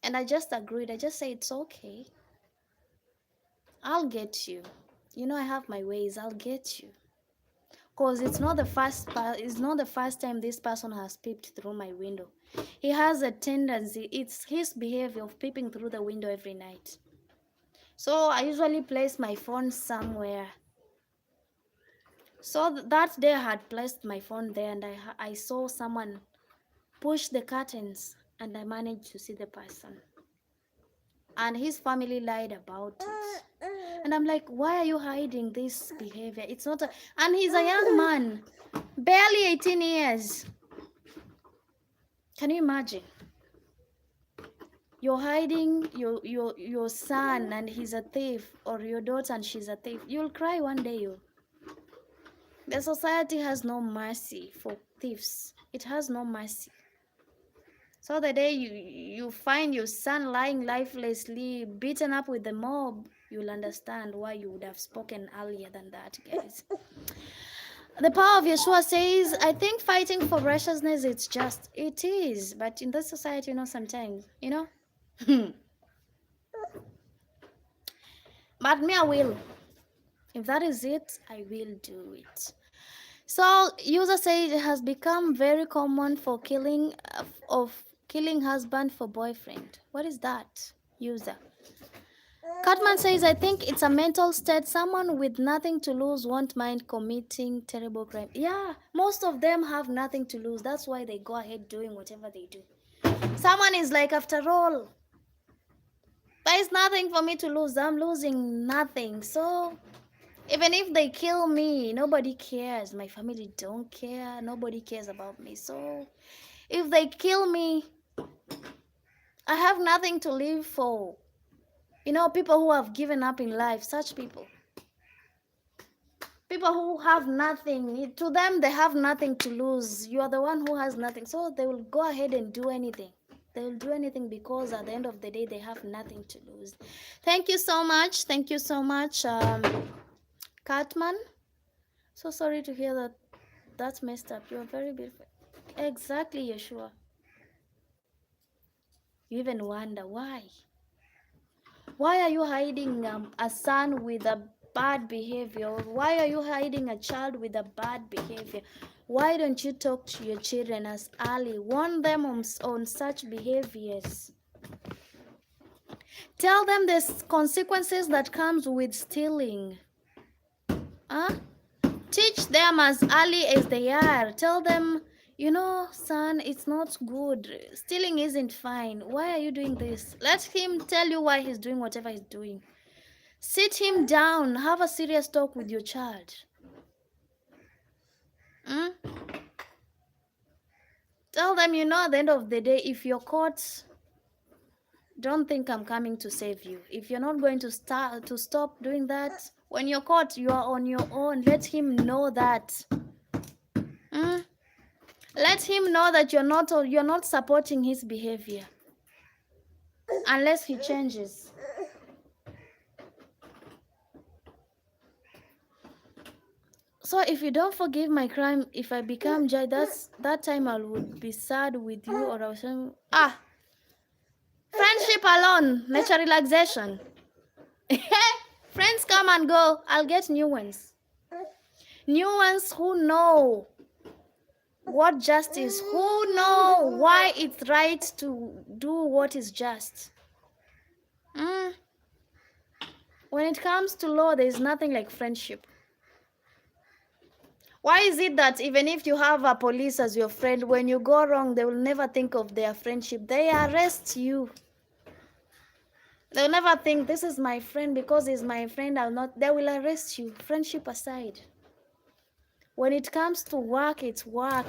And I just agreed. I just said, it's okay. I'll get you. You know I have my ways. I'll get you. Cause it's not the first time this person has peeped through my window. He has a tendency. It's his behavior of peeping through the window every night. So I usually place my phone somewhere. So that day I had placed my phone there, and I saw someone push the curtains, and I managed to see the person. And his family lied about it. And I'm like, why are you hiding this behavior? It's not a, and he's a young man, barely 18 years. Can you imagine? You're hiding your son and he's a thief, or your daughter and she's a thief. You'll cry one day. The society has no mercy for thieves. It has no mercy. So the day you find your son lying lifelessly, beaten up with the mob, you'll understand why you would have spoken earlier than that, guys. The power of Yeshua says, I think fighting for righteousness, it is. But in this society, sometimes, But me, I will. If that is it, I will do it. So user says it has become very common for killing husband for boyfriend. What is that, user? Cartman says, I think it's a mental state. Someone with nothing to lose won't mind committing terrible crime. Yeah, most of them have nothing to lose. That's why they go ahead doing whatever they do. Someone is like, after all, there is nothing for me to lose. I'm losing nothing. So even if they kill me, nobody cares. My family don't care. Nobody cares about me. So if they kill me, I have nothing to live for. People who have given up in life, such people who have nothing, to them, they have nothing to lose. You are the one who has nothing. So they will go ahead and do anything. They will do anything because at the end of the day, they have nothing to lose. Thank you so much. Thank you so much, Cartman. So sorry to hear that. That's messed up. You're very beautiful. Exactly, Yeshua. You even wonder why. Why are you hiding a son with a bad behavior? Why are you hiding a child with a bad behavior? Why don't you talk to your children as early? Warn them on such behaviors. Tell them the consequences that comes with stealing. Huh? Teach them as early as they are. Tell them, son, it's not good. Stealing isn't fine. Why are you doing this? Let him tell you why he's doing whatever he's doing. Sit him down. Have a serious talk with your child. Tell them, at the end of the day, if you're caught, don't think I'm coming to save you. If you're not going to stop doing that, when you're caught, you are on your own. Let him know that. Let him know that you're not supporting his behavior unless he changes. So if you don't forgive my crime, if I become judge, that time I would be sad with you, or I was saying, friendship alone, nature relaxation. Friends come and go. I'll get new ones. New ones who know what justice, who know why it's right to do what is just. When it comes to law, there is nothing like friendship. Why is it that even if you have a police as your friend, when you go wrong, they will never think of their friendship? They arrest you. They'll never think, this is my friend, because he's my friend, they will arrest you. Friendship aside. When it comes to work, it's work.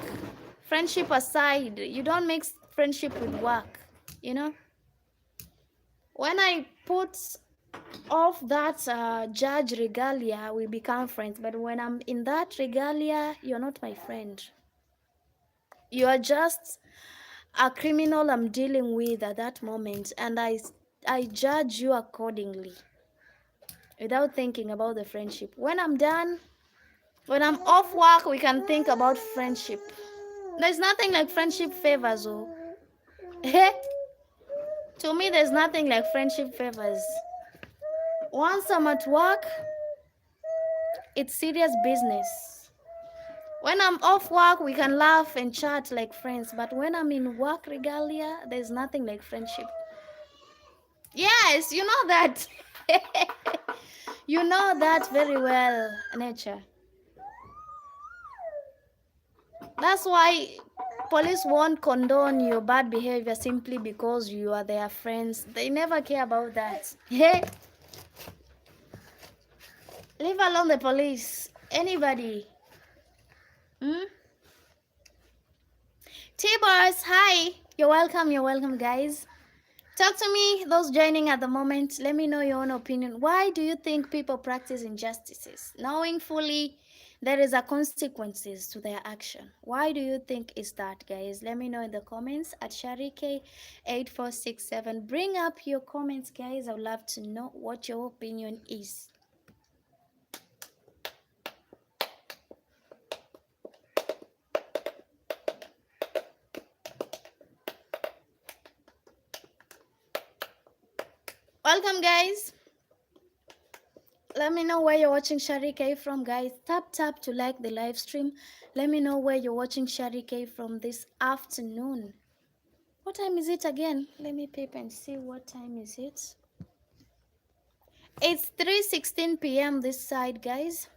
Friendship aside, you don't mix friendship with work, When I put off that judge regalia, we become friends. But when I'm in that regalia, you're not my friend. You are just a criminal I'm dealing with at that moment, and I judge you accordingly without thinking about the friendship. When I'm done, when I'm off work, we can think about friendship. There's nothing like friendship favors. To me, there's nothing like friendship favors. Once I'm at work, it's serious business. When I'm off work, we can laugh and chat like friends. But when I'm in work regalia, there's nothing like friendship. Yes, you know that. You know that very well, Nature. That's why police won't condone your bad behavior simply because you are their friends. They never care about that. Hey, leave alone the police. Anybody. Hmm? T-Bars, hi. You're welcome, guys. Talk to me, those joining at the moment. Let me know your own opinion. Why do you think people practice injustices? Knowing fully there is a consequences to their action. Why do you think is that, guys? Let me know in the comments at Sharike8467. Bring up your comments, guys. I would love to know what your opinion is. Welcome, guys. Let me know where you're watching Sharike from, guys. Tap to like the live stream. Let me know where you're watching Sharike from this afternoon. What time is it again? Let me peep and see what time is it. It's 3:16 p.m. this side, guys.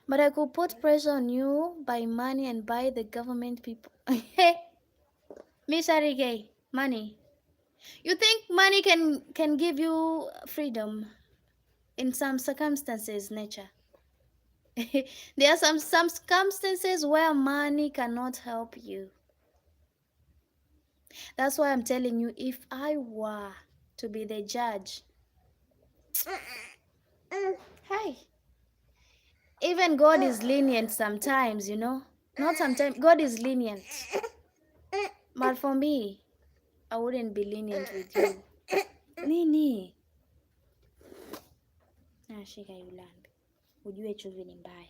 But I could put pressure on you by money and by the government people. Miss Sharike, money. You think money can give you freedom in some circumstances, Nature? There are some circumstances where money cannot help you. That's why I'm telling you, if I were to be the judge, hey, even God is lenient sometimes, you know. Not sometimes, God is lenient. But for me, I wouldn't be lenient with you. Nini? Shika yulambi. Ujue chumvi ni mbaya.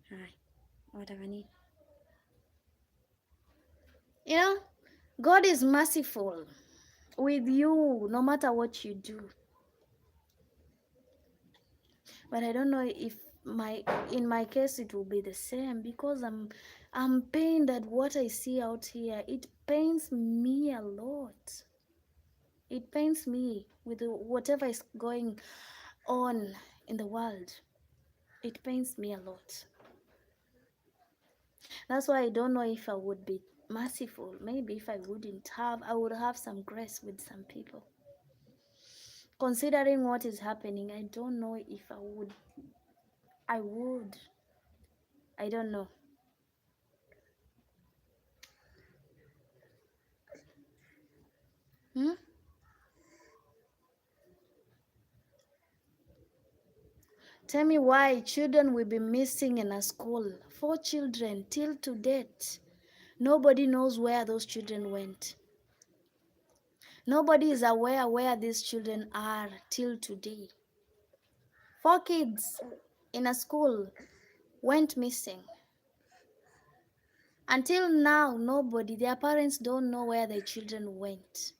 Hai, wataka nini? You know, God is merciful with you no matter what you do. But I don't know if in my case it will be the same, because I'm pained at what I see out here. It pains me a lot. It pains me with whatever is going on in the world. It pains me a lot. That's why I don't know if I would be merciful. Maybe if I would have some grace with some people. Considering what is happening, I don't know if I would. I don't know. Tell me why children will be missing in a school. 4 children till to date. Nobody knows where those children went. Nobody is aware where these children are till today. 4 kids in a school went missing. Until now, their parents don't know where their children went.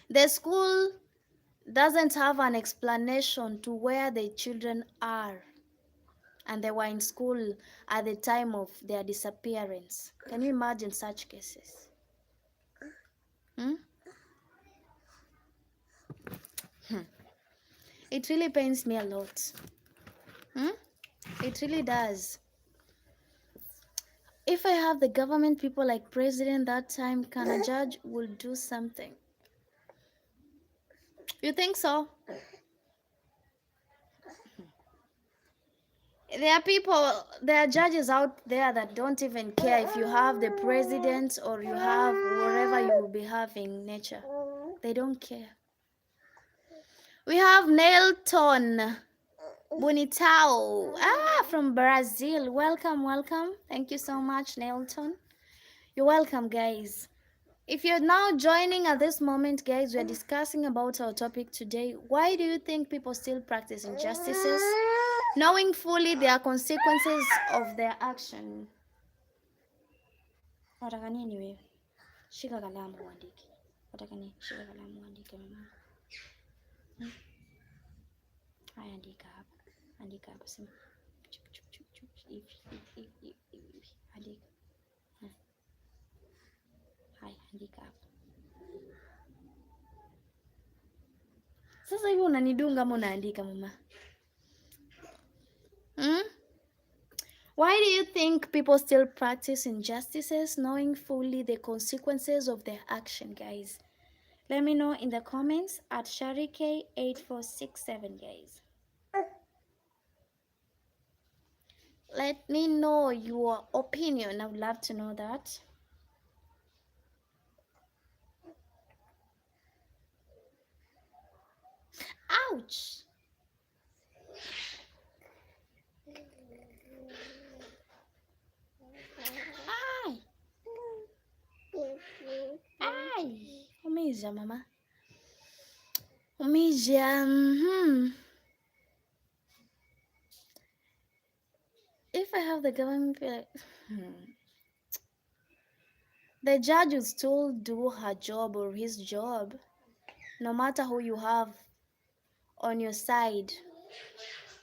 The school doesn't have an explanation to where the children are, and they were in school at the time of their disappearance. Can you imagine such cases? It really pains me a lot. It really does. If I have the government people like president that time, can a judge will do something? You think so? There are judges out there that don't even care if you have the president or you have whatever you will be having, Nature. They don't care. We have Nelton Bonitao from Brazil. Welcome. Thank you so much, Nelton. You're welcome, guys. If you're now joining at this moment, guys, we're discussing about our topic today. Why do you think people still practice injustices, knowing fully there are consequences of their action? Wataka nini wewe? Shika kalamu uandike. Wataka nini? Shika kalamu uandike mama. Haya, andika hapa, andika hapa, sema andika. Haya, andika hapa. Sasa hivi unanidunga ama unaandika mama? Why do you think people still practice injustices knowing fully the consequences of their action, guys? Let me know in the comments at Sharike8467, guys. Let me know your opinion. I would love to know that. Ouch! Ay! Ay! Umeja, mama. Umeja. If I have the government, the judge will still do her job or his job, no matter who you have on your side.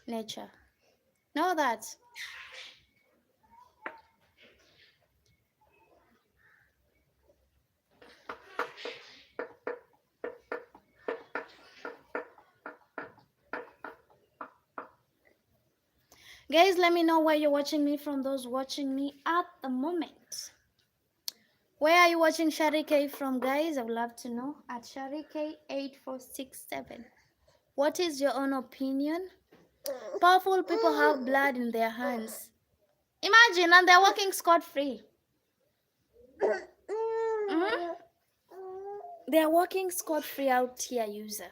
Nature. Know that. Guys, let me know where you're watching me from, those watching me at the moment. Where are you watching Sharike from, guys? I would love to know at Sharike8467. What is your own opinion? Powerful people have blood in their hands. Imagine, and they're walking scot-free. They're walking scot-free out here, user.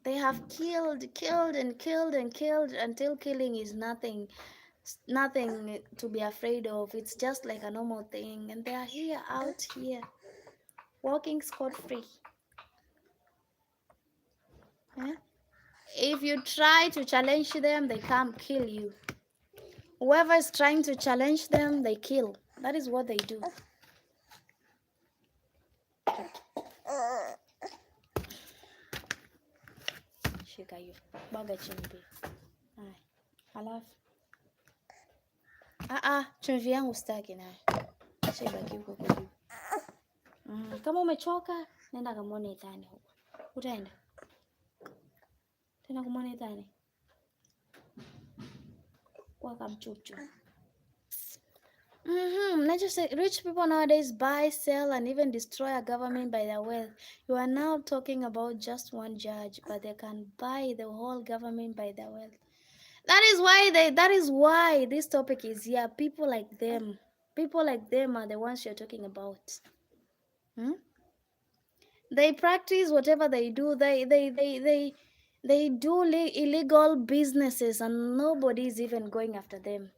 They have killed until killing is nothing to be afraid of. It's just like a normal thing, and they are here out here walking scot-free. If you try to challenge them, they come kill you. Whoever is trying to challenge them, they kill. That is what they do. Shika hiyo baga chumvi. Haya, halafu chumvi yangu sitaki naye. Acha ibaki huko kwa juu. Kama umechoka, nenda kamwone Ithani huko. Utaenda? Tena kumwone Ithani? Waka mchuchu. Just say rich people nowadays buy, sell, and even destroy a government by their wealth. You are now talking about just one judge, but they can buy the whole government by their wealth. That is why this topic is here. People like them are the ones you're talking about. They practice whatever they do. They do illegal businesses, and nobody is even going after them.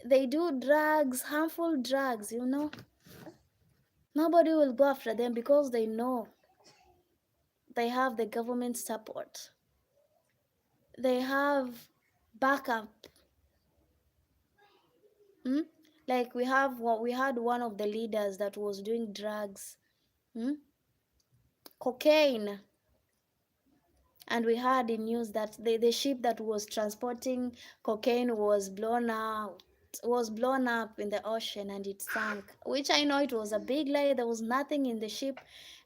They do drugs, harmful drugs, you know. Nobody will go after them because they know they have the government support. They have backup. Like we had one of the leaders that was doing drugs, cocaine, and we heard in news that the ship that was transporting cocaine was blown up in the ocean and it sank, which I know it was a big lie. There was nothing in the ship.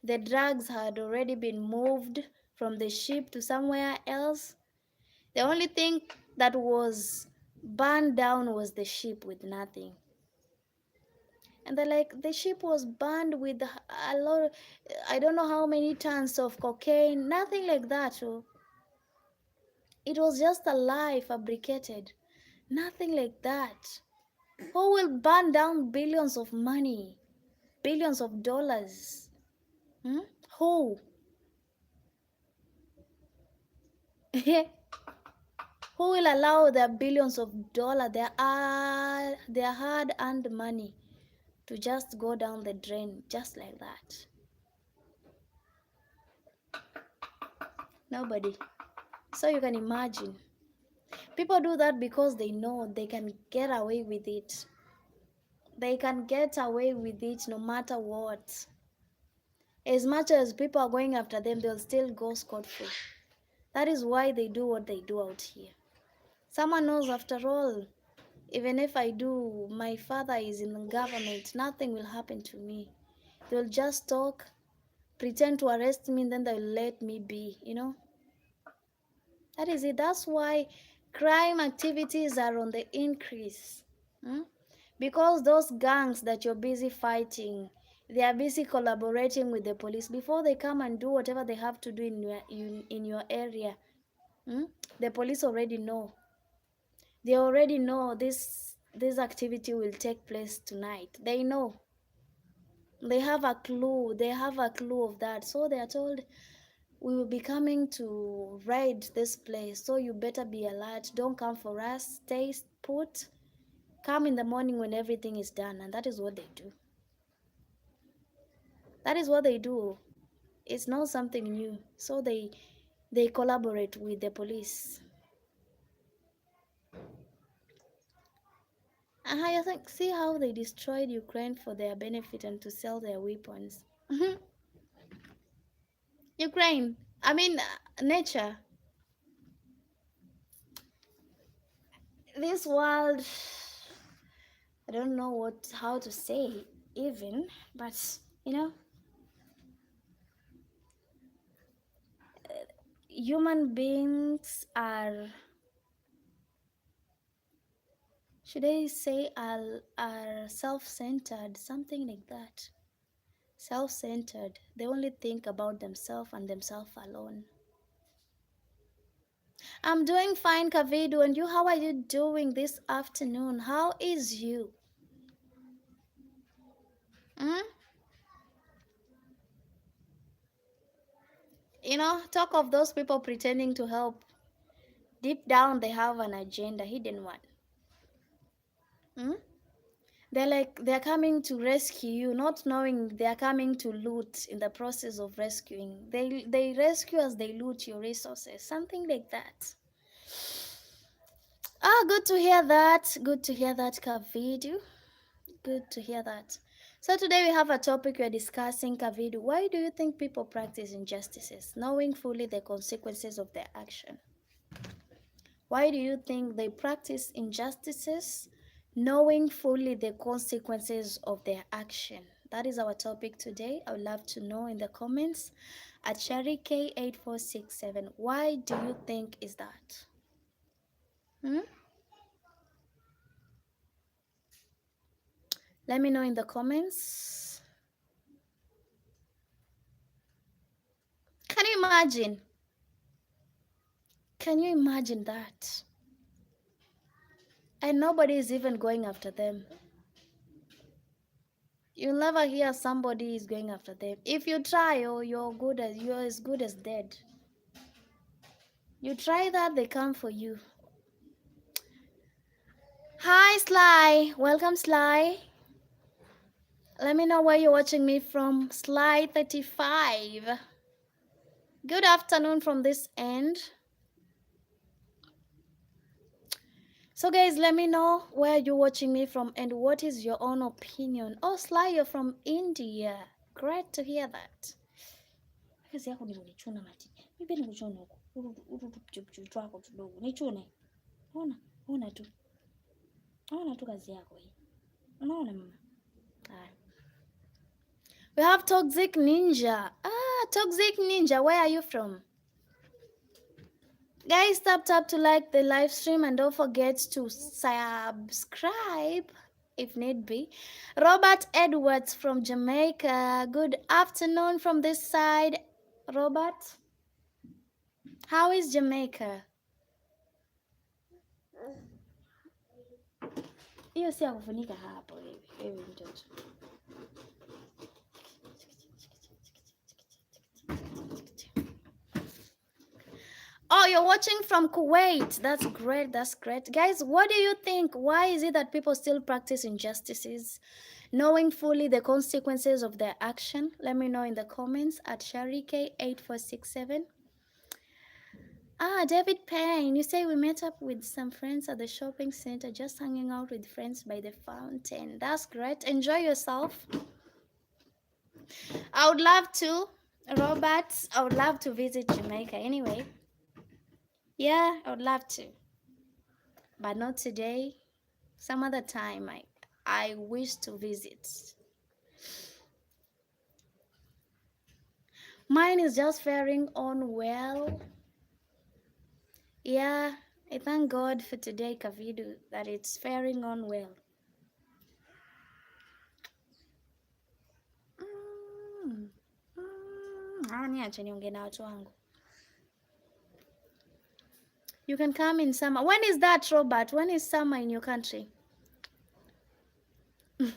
The drugs had already been moved from the ship to somewhere else. The only thing that was burned down was the ship with nothing. And they're like, the ship was burned with a lot, I don't know how many tons of cocaine, nothing like that. It was just a lie fabricated. Nothing like that. Who will burn down billions of money? Billions of dollars? Who? Who will allow their billions of dollars, their hard-earned money, to just go down the drain just like that? Nobody. So you can imagine. People do that because they know they can get away with it. They can get away with it no matter what. As much as people are going after them, they'll still go scot-free. That is why they do what they do out here. Someone knows, after all, even if I do, my father is in the government, nothing will happen to me. They'll just talk, pretend to arrest me, and then they'll let me be, you know? That is it. That's why crime activities are on the increase. Hmm? Because those gangs that you're busy fighting, they are busy collaborating with the police before they come and do whatever they have to do in your area. Hmm? The police already know. They already know this activity will take place tonight. They know. They have a clue. They have a clue of that. So they are told, we will be coming to raid this place. So you better be alert. Don't come for us. Stay put. Come in the morning when everything is done. And that is what they do. That is what they do. It's not something new. So they collaborate with the police. And I think, see how they destroyed Ukraine for their benefit and to sell their weapons. Ukraine, I mean, nature. This world, I don't know how to say even, but you know, human beings are, should I say, are self-centered, something like that. Self-centered. They only think about themselves and themselves alone. I'm doing fine, Kavidu, and you, how are you doing this afternoon? How is you? Hmm? You know, talk of those people pretending to help. Deep down, they have an agenda, hidden one. Hmm? They're coming to rescue you, not knowing they're coming to loot in the process of rescuing. They rescue as they loot your resources, something like that. Ah, good to hear that. Good to hear that, Kavidu. Good to hear that. So today we have a topic we're discussing, Kavidu. Why do you think people practice injustices, knowing fully the consequences of their action? Why do you think they practice injustices, knowing fully the consequences of their action? That is our topic today. I would love to know in the comments at ShariK8467. Why do you think is that? Hmm? Let me know in the comments. Can you imagine? Can you imagine that? And nobody is even going after them. You'll never hear somebody is going after them. If you try, oh, you're as good as dead. You try that, they come for you. Hi, Sly. Welcome, Sly. Let me know where you're watching me from. Sly 35. Good afternoon from this end. So, guys, let me know where you're watching me from and what is your own opinion. Oh, Sly, you're from India. Great to hear that. Kazi yako ndio unichuna mati. Mimi nikuchuna huko. Urutu wako kidogo. Nichune. Ona tu. Ona tu kazi yako hii. Unaona mama? Haya. We have Toxic Ninja. Ah, Toxic Ninja, where are you from? Guys, tap to like the live stream and don't forget to subscribe if need be. Robert Edwards from Jamaica. Good afternoon from this side. Robert, how is Jamaica? Hiyo si ya kufunika hapo hivi mtoto. Oh, you're watching from Kuwait. That's great. That's great. Guys, what do you think? Why is it that people still practice injustices, knowing fully the consequences of their action? Let me know in the comments at ShariK8467. Ah, David Payne, you say we met up with some friends at the shopping center, just hanging out with friends by the fountain. That's great. Enjoy yourself. I would love to, Robert, I would love to visit Jamaica anyway. Yeah, I would love to, but not today. Some other time I wish to visit. Mine is just faring on well. Yeah, I thank God for today, Kavidu, that it's faring on well. Niache niongee na watu wangu. You can come in summer. When is that, Robert? When is summer in your country? Me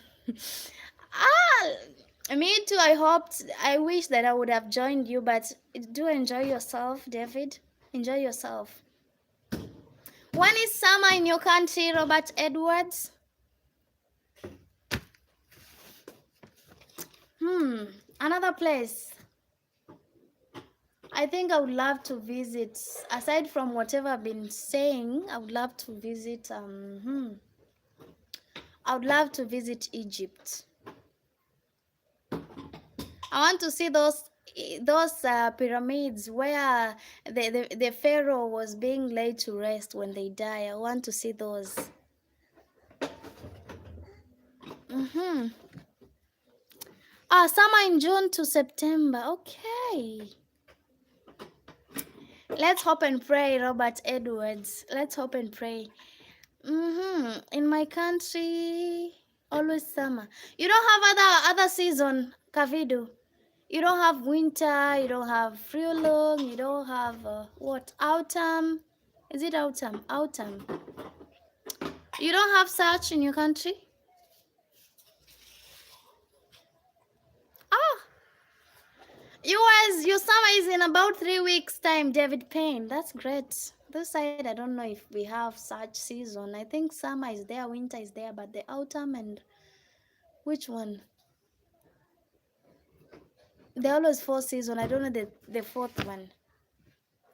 too. I wish that I would have joined you, but do enjoy yourself, David. Enjoy yourself. When is summer in your country, Robert Edwards? Another place. I think I would love to visit, aside from whatever I've been saying, I would love to visit, I would love to visit Egypt. I want to see those pyramids where the pharaoh was being laid to rest when they die. I want to see those. Summer in June to September. Okay. Let's hope and pray, Robert Edwards. Let's hope and pray. In my country, always summer. You don't have other season, Kavidu. You don't have winter. You don't have Friulung. You don't have what? Autumn. Is it autumn? Autumn. You don't have such in your country? Your summer is in about 3 weeks time, David Payne. That's great. This side, I don't know if we have such season. I think summer is there, winter is there, but the autumn and which one? There are always 4 seasons. I don't know the fourth one.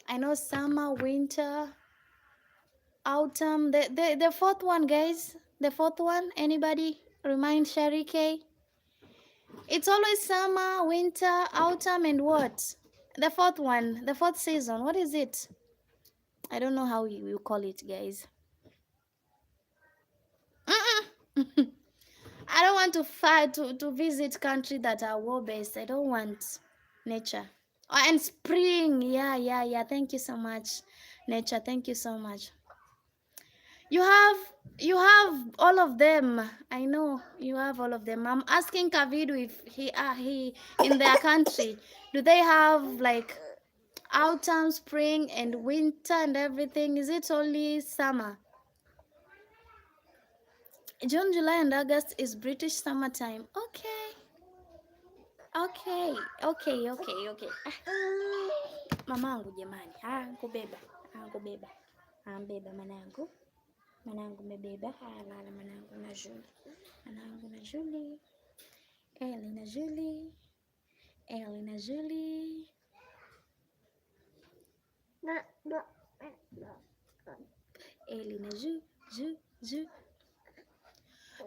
I know summer, winter, autumn. The fourth one, guys. The fourth one. Anybody remind Sherry K? It's always summer, winter, autumn, and what? The fourth one. The fourth season. What is it? I don't know how you call it, guys. I don't want to fight to visit countries that are war-based. I don't want nature. Oh, and spring. Yeah. Thank you so much, nature. Thank you so much. You have all of them. I know you have all of them. I'm asking Kavidu if he in their country, do they have like autumn, spring, and winter and everything? Is it only summer? June, July, and August is British summertime. Okay. Mamangu jamani, nkubeba, ambeba manangu. Manangu mebeba, lala manangu na Julie. Manangu na Julie. Ellie na Julie. Ellie na Ju.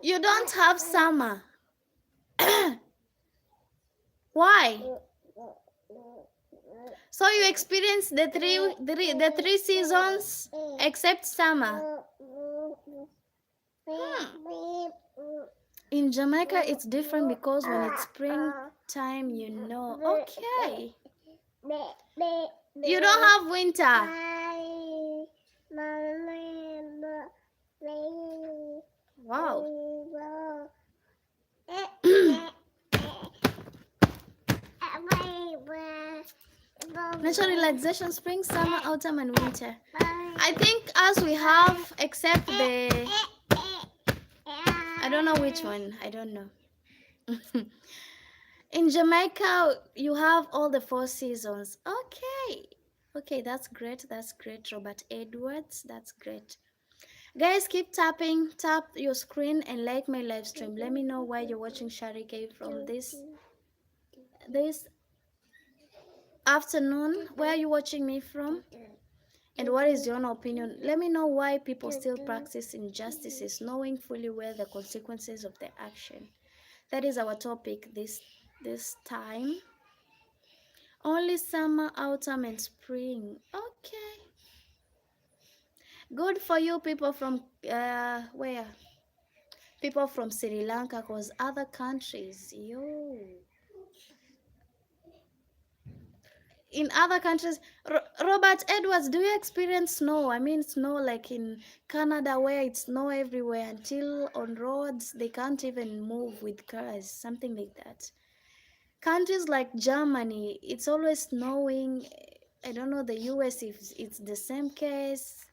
You don't have summer. Why? So you experience the three seasons except summer. In Jamaica, it's different because when it's springtime, you know. Okay. You don't have winter. Wow. Natural relaxation, spring, summer, autumn, and winter. I think as we have, except the... I don't know which one. I don't know. In Jamaica, you have all the 4 seasons. Okay, that's great. Robert Edwards, that's great. Guys, keep tapping. Tap your screen and like my live stream. Let me know where you're watching Sharike from this afternoon. Where are you watching me from? And what is your own opinion? Let me know why people still practice injustices, knowing fully well the consequences of their action. That is our topic this time. Only summer, autumn, and spring. Okay. Good for you people from where? People from Sri Lanka, cause other countries, yo. In other countries, Robert Edwards, do you experience snow? I mean, snow like in Canada where it's snow everywhere until on roads they can't even move with cars, something like that. Countries like Germany, it's always snowing. I don't know the US if it's the same case.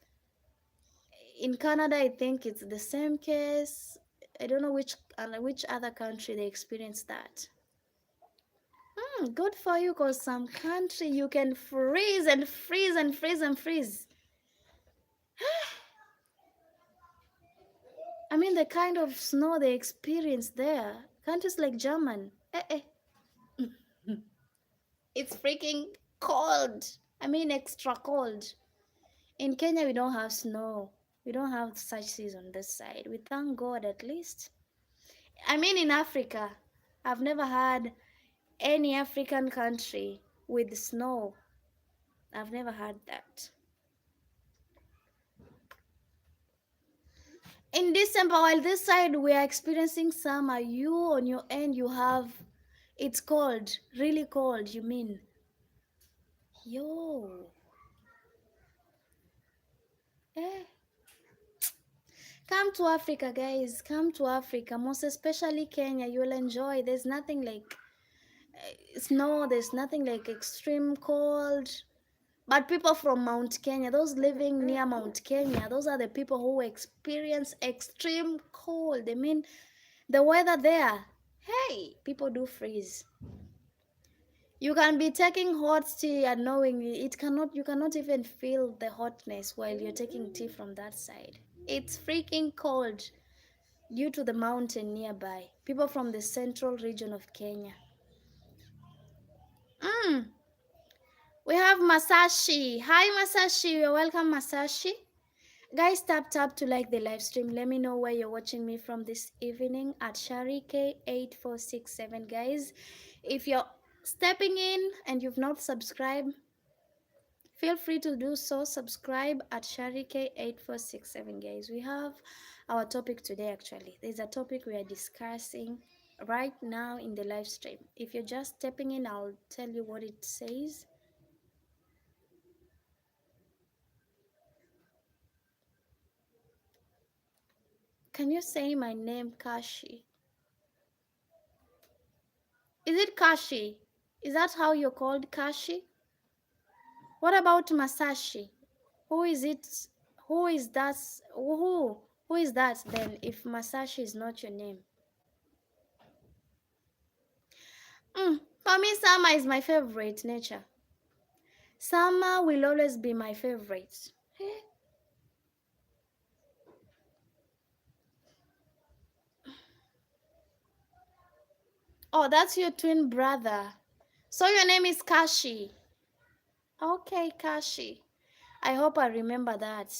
In Canada, I think it's the same case. I don't know which other country they experience that. Good for you, cause some country you can freeze and freeze and freeze and freeze. I mean, the kind of snow they experience there. Countries like German, it's freaking cold. I mean, extra cold. In Kenya, we don't have snow. We don't have such season this side. We thank God at least. I mean, in Africa, I've never had any African country with snow. I've never had that. In December, while this side we are experiencing summer, you on your end, you have, it's cold, really cold, you mean? Yo. Eh. Come to Africa, guys. Come to Africa, most especially Kenya. You'll enjoy. There's nothing like snow, there's nothing like extreme cold. But people from Mount Kenya, those living near Mount Kenya, those are the people who experience extreme cold. I mean, the weather there, hey, people do freeze. You can be taking hot tea and knowing you cannot even feel the hotness while you're taking tea from that side. It's freaking cold due to the mountain nearby. People from the central region of Kenya. We have Masashi. Hi Masashi, you're welcome Masashi. Guys, tap to like the live stream. Let me know where you're watching me from this evening at Sharike8467. Guys, if you're stepping in and you've not subscribed, feel free to do so. Subscribe at Sharike8467. Guys, we have our topic today. Actually, there's a topic we are discussing right now in the live stream. If you're just stepping in, I'll tell you what it says. Can you say my name, Kashi? Is it Kashi? Is that how you're called, Kashi? What about Masashi? Who is it? Who is that? Who is that then if Masashi is not your name? For me, summer is my favorite nature. Summer will always be my favorite. Oh, that's your twin brother. So your name is Kashi. Okay, Kashi. I hope I remember that.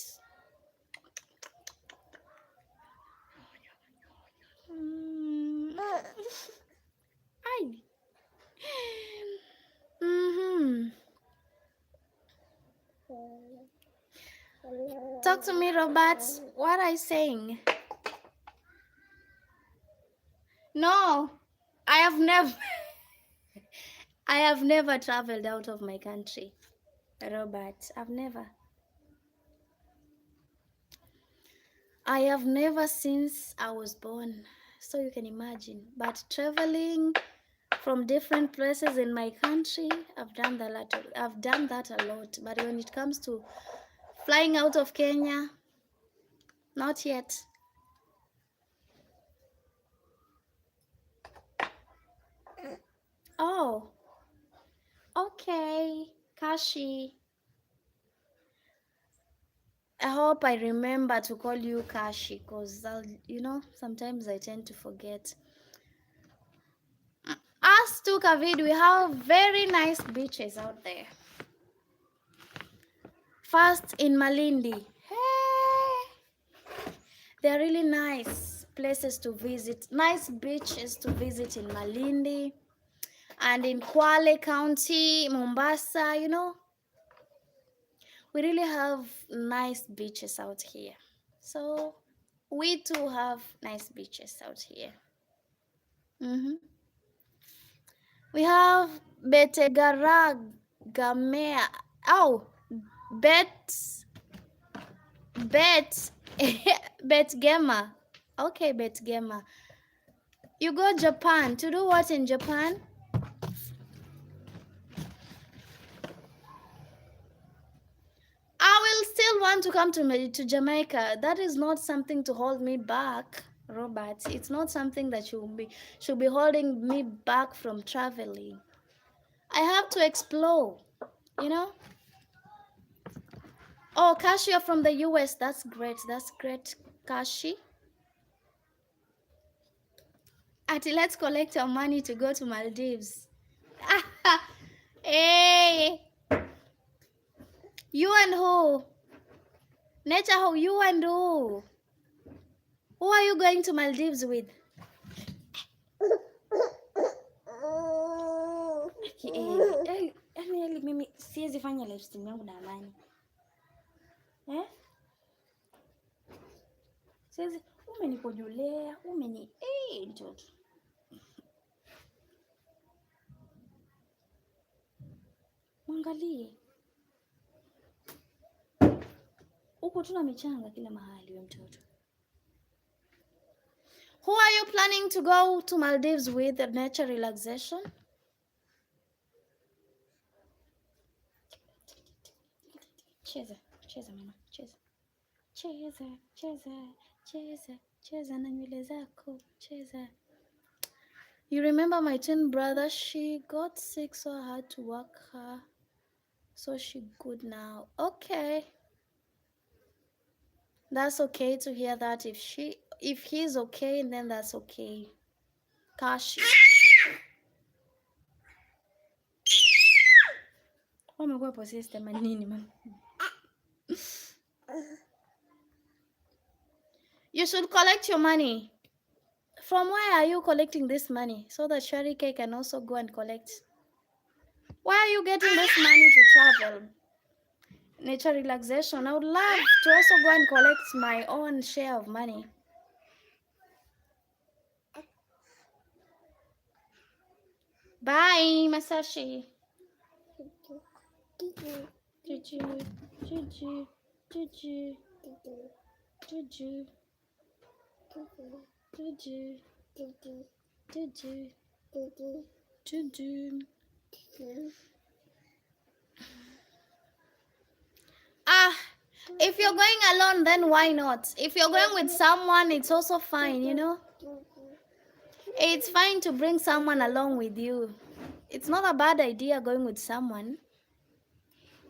Hi. Talk to me, Robert. What are you saying? No, I have never I have never traveled out of my country. Robert, I have never since I was born. So you can imagine. But traveling from different places in my country, I've done that a lot. But when it comes to flying out of Kenya, not yet. Oh, okay, Kashi. I hope I remember to call you Kashi because sometimes I tend to forget. As to Kavid, we have very nice beaches out there. First in Malindi. Hey, they're really nice places to visit. Nice beaches to visit in Malindi and in Kwale County, Mombasa, we really have nice beaches out here. So we too have nice beaches out here. We have Betegaragamea. Oh, Bet Betgema. Okay, Betgema. You go Japan. To do what in Japan? I will still want to come to Jamaica. That is not something to hold me back, Robert. It's not something that should be holding me back from traveling. I have to explore, you know? Oh, Kashi, you're from the US. That's great. That's great, Kashi. Ati, let's collect our money to go to Maldives. Hey, you and who? Nature, who? You and who? Who are you going to Maldives with? Yaani mimi siwezi fanya live stream yangu na amani. Siwezi, umenipojolea, mtoto. Mwangalie. Huko tuna michanga kila mahali wewe mtoto. Who are you planning to go to Maldives with the nature relaxation? Cheza mama, cheza. Cheza na nywele zako, cheza. You remember my twin brother, she got sick so I had to work her. So she good now. Okay. That's okay to hear that. If he's okay, then that's okay. Kashi. Oh my God, system nini man. You should collect your money. From where are you collecting this money? So that Sherry K can also go and collect. Where are you getting this money to travel? Nature relaxation. I would love to also go and collect my own share of money. Bye, Masashi. If you're going alone, then why not? If you're going with someone, it's also fine, you know? It's fine to bring someone along with you. It's not a bad idea going with someone.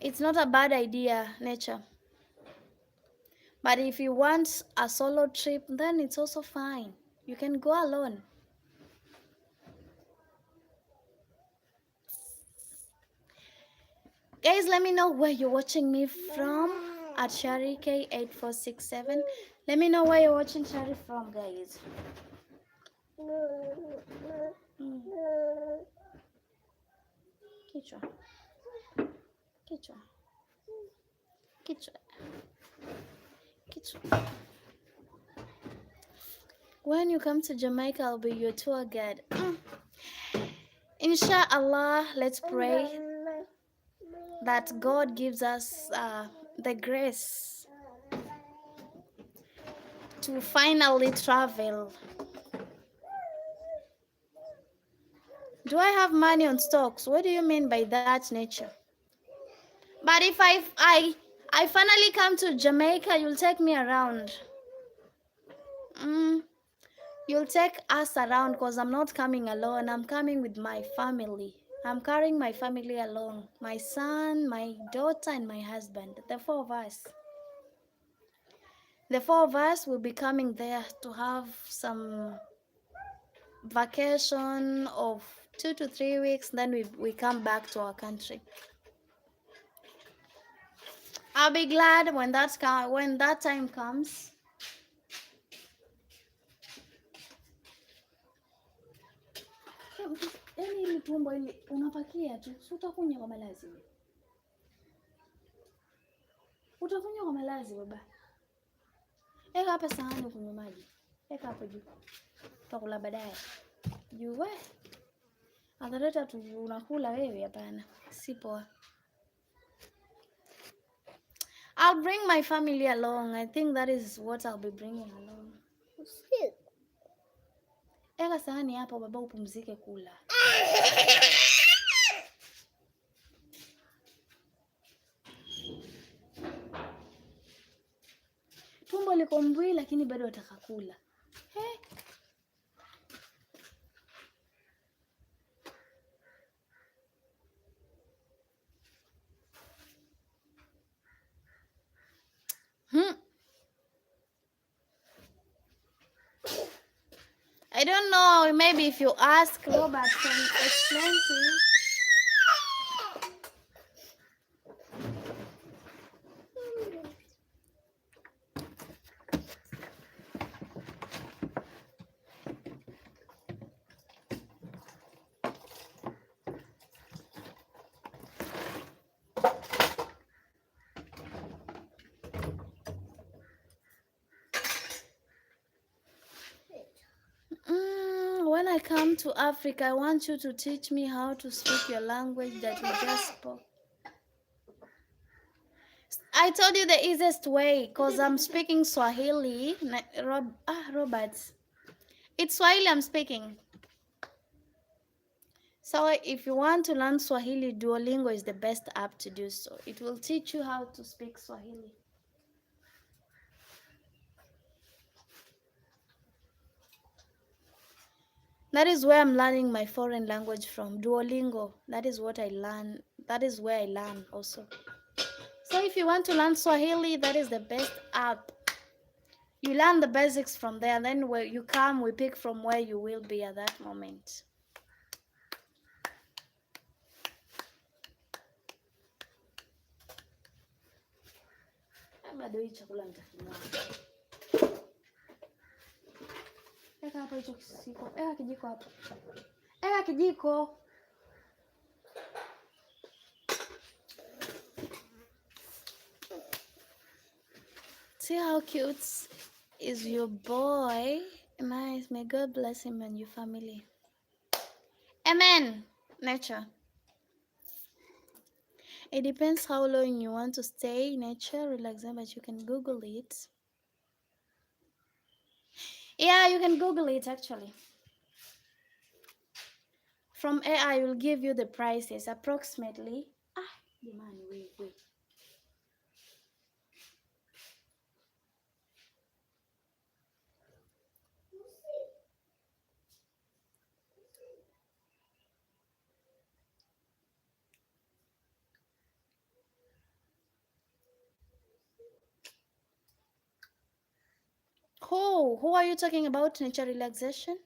It's not a bad idea, nature. But if you want a solo trip, then it's also fine. You can go alone. Guys, let me know where you're watching me from at ShariK8467. Let me know where you're watching Shari from, guys. Kichwa. When you come to Jamaica, I'll be your tour guide. Inshallah, let's pray that God gives us the grace to finally travel. Do I have money on stocks? What do you mean by that, nature? But if I finally come to Jamaica, you'll take me around. You'll take us around because I'm not coming alone. I'm coming with my family. I'm carrying my family along. My son, my daughter, and my husband. The four of us. The four of us will be coming there to have some vacation of 2 to 3 weeks. Then we come back to our country. I'll be glad when that time comes. Yaani ile tumbo ile unapakia tu, si utakunya kwa malazi. Utakunywa kwa malazi baba. Eka hapa sahani kunywa maji. Eka hapo juu. Tutakula baadaye. Juu we. Ataleta tu unakula wewe hapana. Si poa. I'll bring my family along. I think that is what I'll be bringing along. Eka sahani hapo baba upumzike kula. Tumbo liko mbwi lakini bado ataka kula. He? I don't know, maybe if you ask Robert can explain to you. When I come to Africa, I want you to teach me how to speak your language that you just spoke. I told you the easiest way because I'm speaking Swahili. Robert. It's Swahili I'm speaking. So if you want to learn Swahili, Duolingo is the best app to do so. It will teach you how to speak Swahili. That is where I'm learning my foreign language from, Duolingo. That is what I learn. That is where I learn also. So if you want to learn Swahili, that is the best app. You learn the basics from there. Then where you come, we pick from where you will be at that moment. Eka hapo hicho kijiko. Eka kijiko hapo. Eka kijiko. See how cute is your boy? Nice. May God bless him and your family. Amen. Nature. It depends how long you want to stay in nature, relaxing, but you can Google it. Yeah, you can Google it actually. From AI, will give you the prices approximately. Wait. Who are you talking about? Nature relaxation?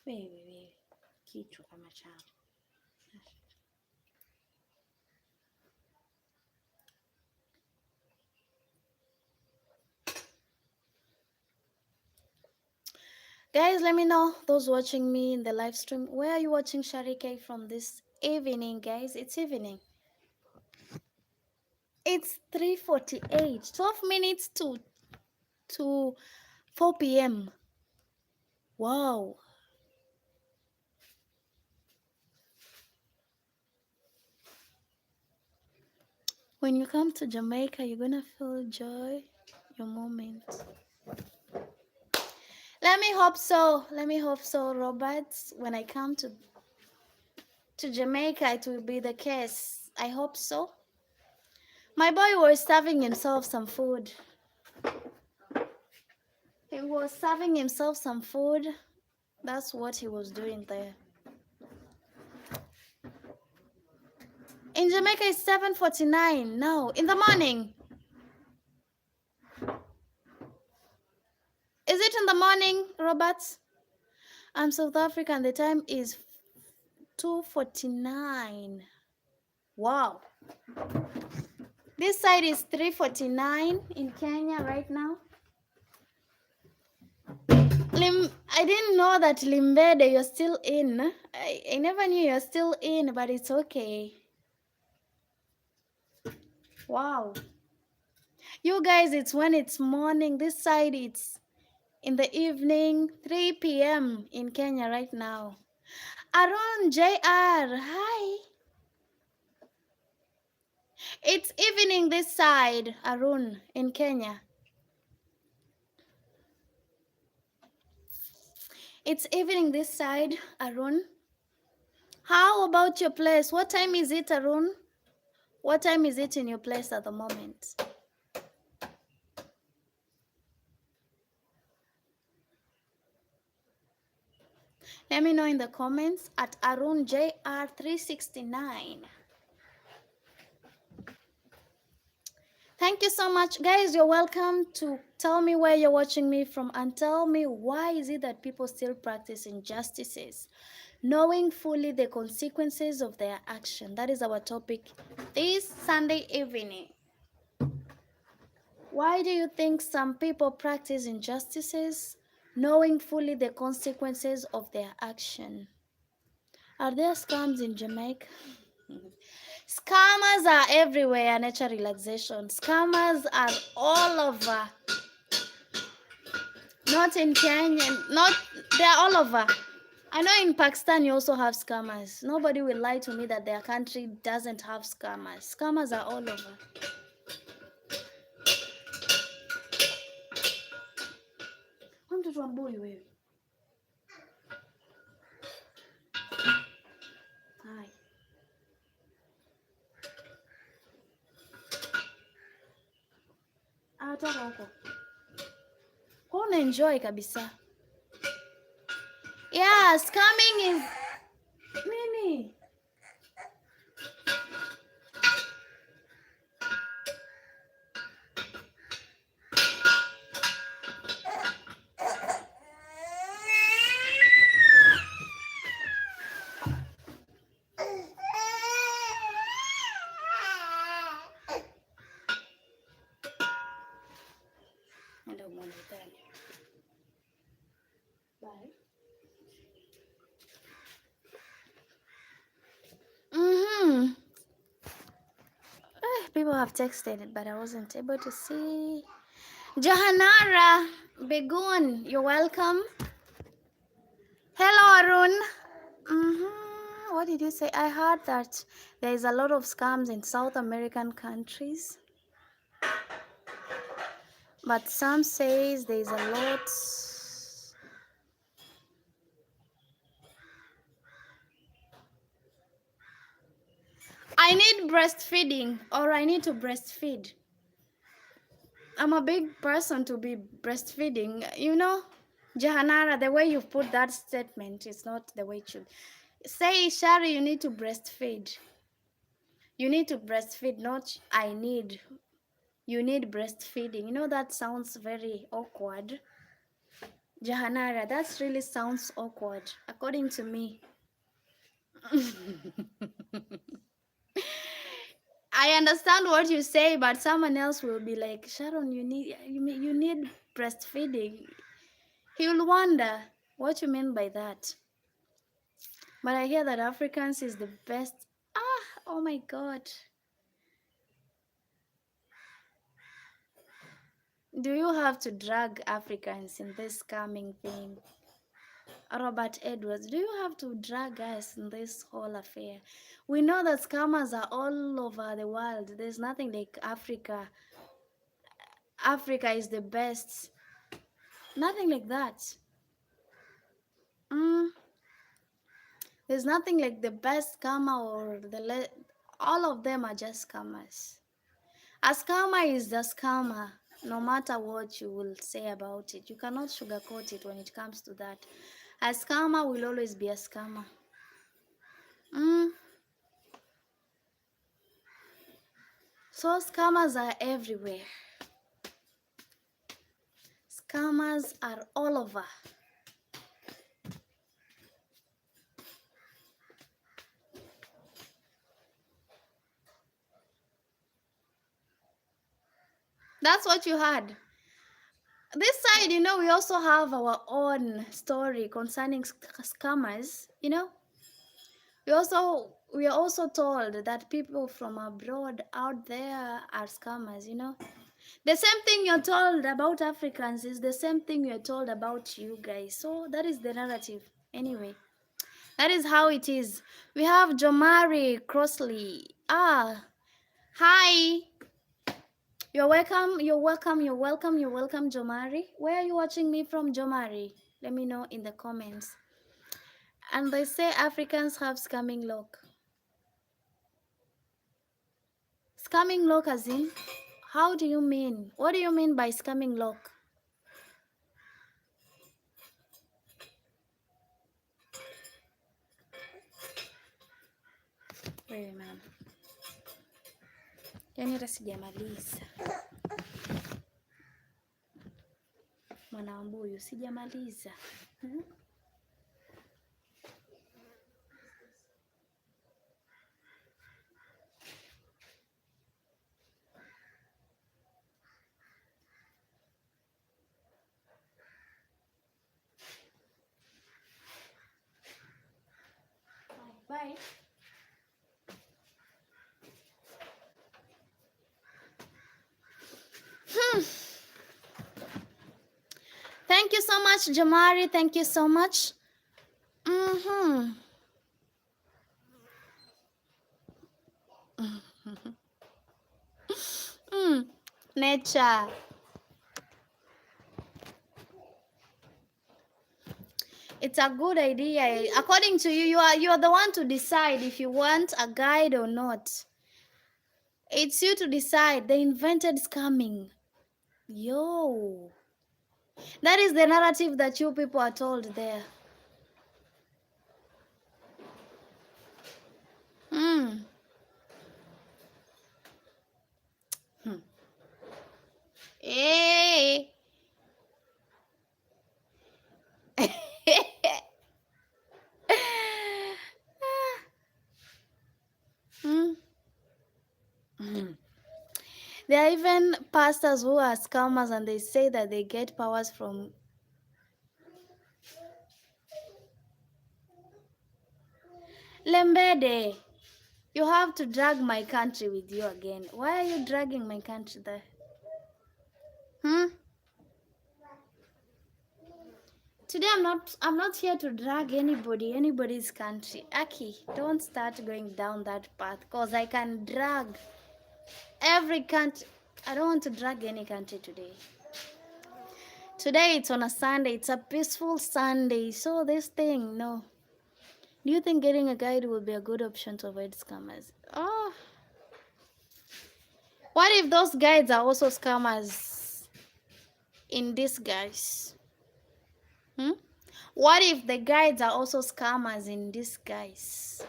Wait. Kichwa kama chao. Guys, let me know, those watching me in the live stream, where are you watching Sharike from this evening, guys? It's evening. It's 3:48, 12 minutes to 4 p.m. Wow. When you come to Jamaica, you're gonna feel joy, your moment. Let me hope so, Robert. When I come to Jamaica, it will be the case. I hope so. My boy was serving himself some food. He was serving himself some food. That's what he was doing there. In Jamaica, it's 7:49 now in the morning. Is it in the morning, Robert? I'm South African. The time is 2:49. Wow. This side is 3:49 in Kenya right now. I didn't know that Limbede, you're still in. I never knew you're still in, but it's okay. Wow. You guys, it's when it's morning. This side, it's in the evening, 3 p.m. in Kenya right now. Aaron JR, hi. It's evening this side, Arun, in Kenya. It's evening this side, Arun. How about your place? What time is it, Arun? What time is it in your place at the moment? Let me know in the comments at ArunJR369. Thank you so much. Guys, you're welcome to tell me where you're watching me from and tell me why is it that people still practice injustices, knowing fully the consequences of their action. That is our topic this Sunday evening. Why do you think some people practice injustices, knowing fully the consequences of their action? Are there scams in Jamaica? Scammers are everywhere, nature relaxation. Scammers are all over. Not in Kenya, they're all over. I know in Pakistan you also have scammers. Nobody will lie to me that their country doesn't have scammers. Scammers are all over. Mtoto wa mboi wewe. Hai. Toka huko. Kwa enjoy kabisa. Yeah, scamming is nini? Bye. People have texted it, but I wasn't able to see. Jahanara Begun, you're welcome. Hello, Arun. What did you say? I heard that there is a lot of scams in South American countries, but some says there is a lot. I need breastfeeding, or I need to breastfeed. I'm a big person to be breastfeeding. You know, Jahanara, the way you put that statement is not the way it should. Say, Shari, you need to breastfeed. You need to breastfeed, not I need. You need breastfeeding. You know, that sounds very awkward. Jahanara, that really sounds awkward, according to me. I understand what you say, but someone else will be like, Sharon, you need breastfeeding. He will wonder what you mean by that. But I hear that Africans is the best. Oh my God. Do you have to drag Africans in this scamming thing? Robert Edwards, do you have to drag us in this whole affair? We know that scammers are all over the world. There's nothing like Africa. Africa is the best. Nothing like that. There's nothing like the best scammer or all of them are just scammers. A scammer is the scammer, no matter what you will say about it. You cannot sugarcoat it when it comes to that. A scammer will always be a scammer. So scammers are everywhere. Scammers are all over. That's what you heard. this side, you know, we also have our own story concerning scammers. You know, we are also told that people from abroad out there are scammers. You know, the same thing you're told about Africans is the same thing you're told about you guys. So that is the narrative. Anyway, that is how it is. We have Jomari Crossley. Ah, hi. You're welcome. You're welcome. You're welcome. You're welcome, Jomari. Where are you watching me from, Jomari? Let me know in the comments. And they say Africans have scamming luck. Scamming luck as in? How do you mean? What do you mean by scamming luck? Wewe mama. Yaani hata sijamaliza. Mwanambuyu sijamaliza. Bye. Thank you so much, Jamari. Thank you so much. Nature. It's a good idea. According to you, you are the one to decide if you want a guide or not. It's you to decide. They invented scamming. Yo. That is the narrative that you people are told there. Hey. There are even pastors who are scammers and they say that they get powers from... Lembede, you have to drag my country with you again. Why are you dragging my country there? Today I'm not here to drag anybody's country. Aki, don't start going down that path because I can drag every country. I don't want to drag any country today. Today it's on a Sunday. It's a peaceful Sunday. So this thing, no. Do you think getting a guide will be a good option to avoid scammers? Oh. What if those guides are also scammers in disguise? What if the guides are also scammers in disguise?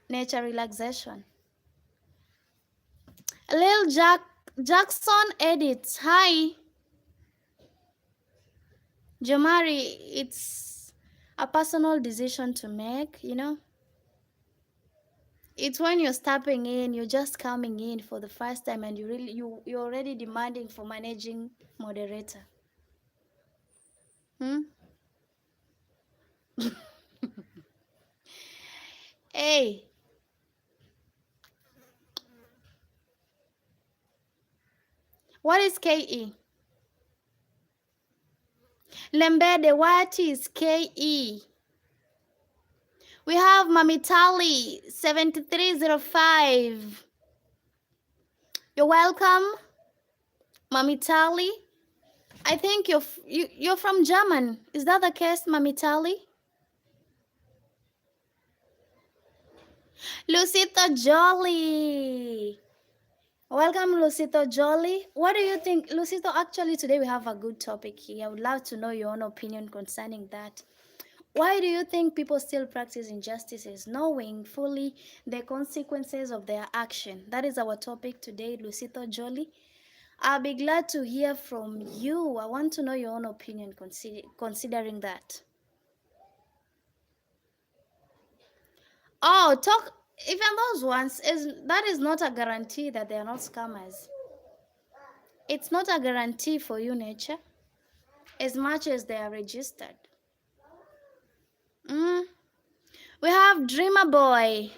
Nature relaxation. Lil Jackson edits. Hi. Jamari, it's a personal decision to make, you know. It's when you're stepping in, you're just coming in for the first time and you're already demanding for managing moderator. Hey. What is KE? Lembede, what is KE? We have Mamitali 7305. You're welcome, Mamitali. I think you're from German. Is that the case, Mamitali? Lucito Jolly. Welcome, Lucito Jolly. What do you think? Lucito, actually today we have a good topic here. I would love to know your own opinion concerning that. Why do you think people still practice injustices, knowing fully the consequences of their action? That is our topic today, Lucito Jolly. I'll be glad to hear from you. I want to know your own opinion considering that. Oh, even those ones, that is not a guarantee that they are not scammers. It's not a guarantee for you, Nature. as much as they are registered. Mm. We have Dreamer Boy.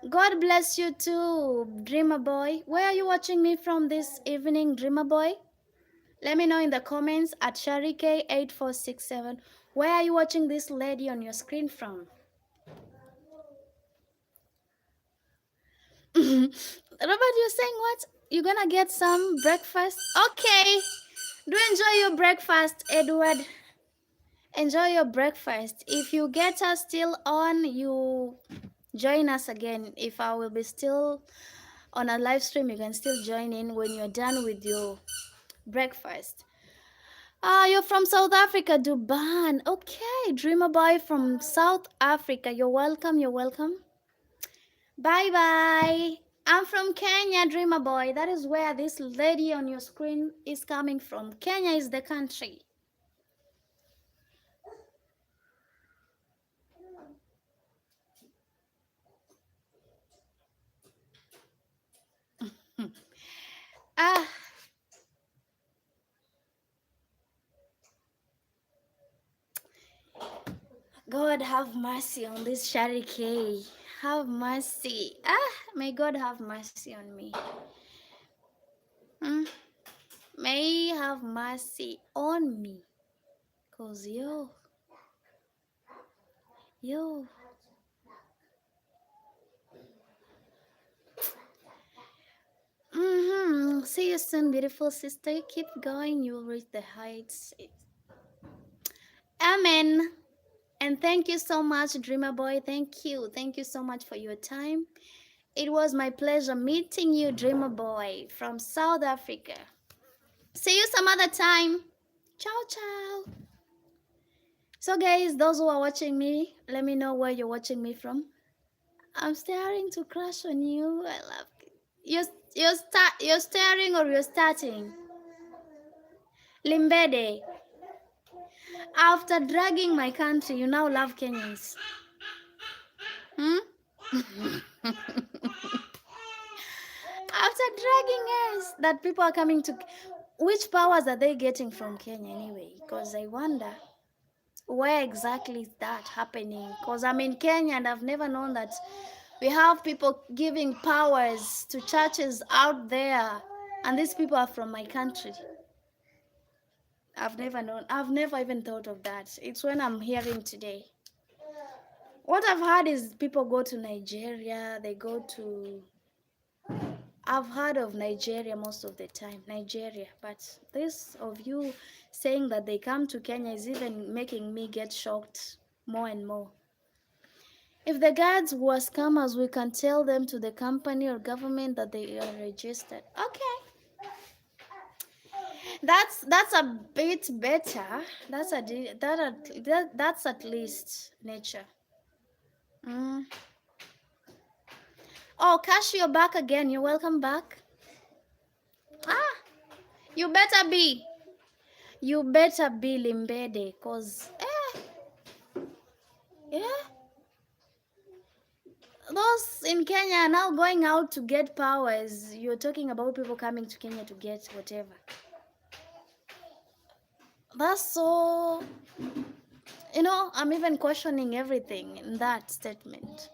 God bless you too, Dreamer Boy. Where are you watching me from this evening, Dreamer Boy? Let me know in the comments at Sharike8467. Where are you watching this lady on your screen from? Robert, you're saying what? You're gonna get some breakfast? Okay. Do enjoy your breakfast, Edward. Enjoy your breakfast. If you get us still on, you join us again. If I will be still on a live stream, you can still join in when you're done with your breakfast. You're from South Africa, Duban. Okay, Dreamer Boy from South Africa. You're welcome. You're welcome. Bye bye. I'm from Kenya, Dreamer Boy. That is where this lady on your screen is coming from. Kenya is the country. Ah, God have mercy on this Sharike. Have mercy. Ah, may God have mercy on me. Hmm? May He have mercy on me. Cause yo. See you soon, beautiful sister. Keep going. You'll reach the heights. Amen. And thank you so much, Dreamer Boy. Thank you. Thank you so much for your time. It was my pleasure meeting you, Dreamer Boy, from South Africa. See you some other time. Ciao, ciao. So, guys, those who are watching me, let me know where you're watching me from. I'm staring to crush on you. I love you. You're staring or you're starting? Limbede. After dragging my country, you now love Kenyans. Hmm? After dragging us, that people are coming to. Which powers are they getting from Kenya anyway? Because I wonder where exactly is that happening. Because I'm in Kenya and I've never known that we have people giving powers to churches out there. And these people are from my country. I've never known. I've never even thought of that. It's when I'm hearing today. What I've heard is people go to Nigeria, they go to. I've heard of Nigeria most of the time, Nigeria, but this of you saying that they come to Kenya is even making me get shocked more and more. If the guards were scammers, we can tell them to the company or government that they are registered. Okay. That's a bit better. That's at least nature. Mm. Oh, Cash, you're back again. You're welcome back. Ah, you better be. You better be Limbede, cause yeah, those in Kenya are now going out to get powers. You're talking about people coming to Kenya to get whatever. That's so. I'm even questioning everything in that statement.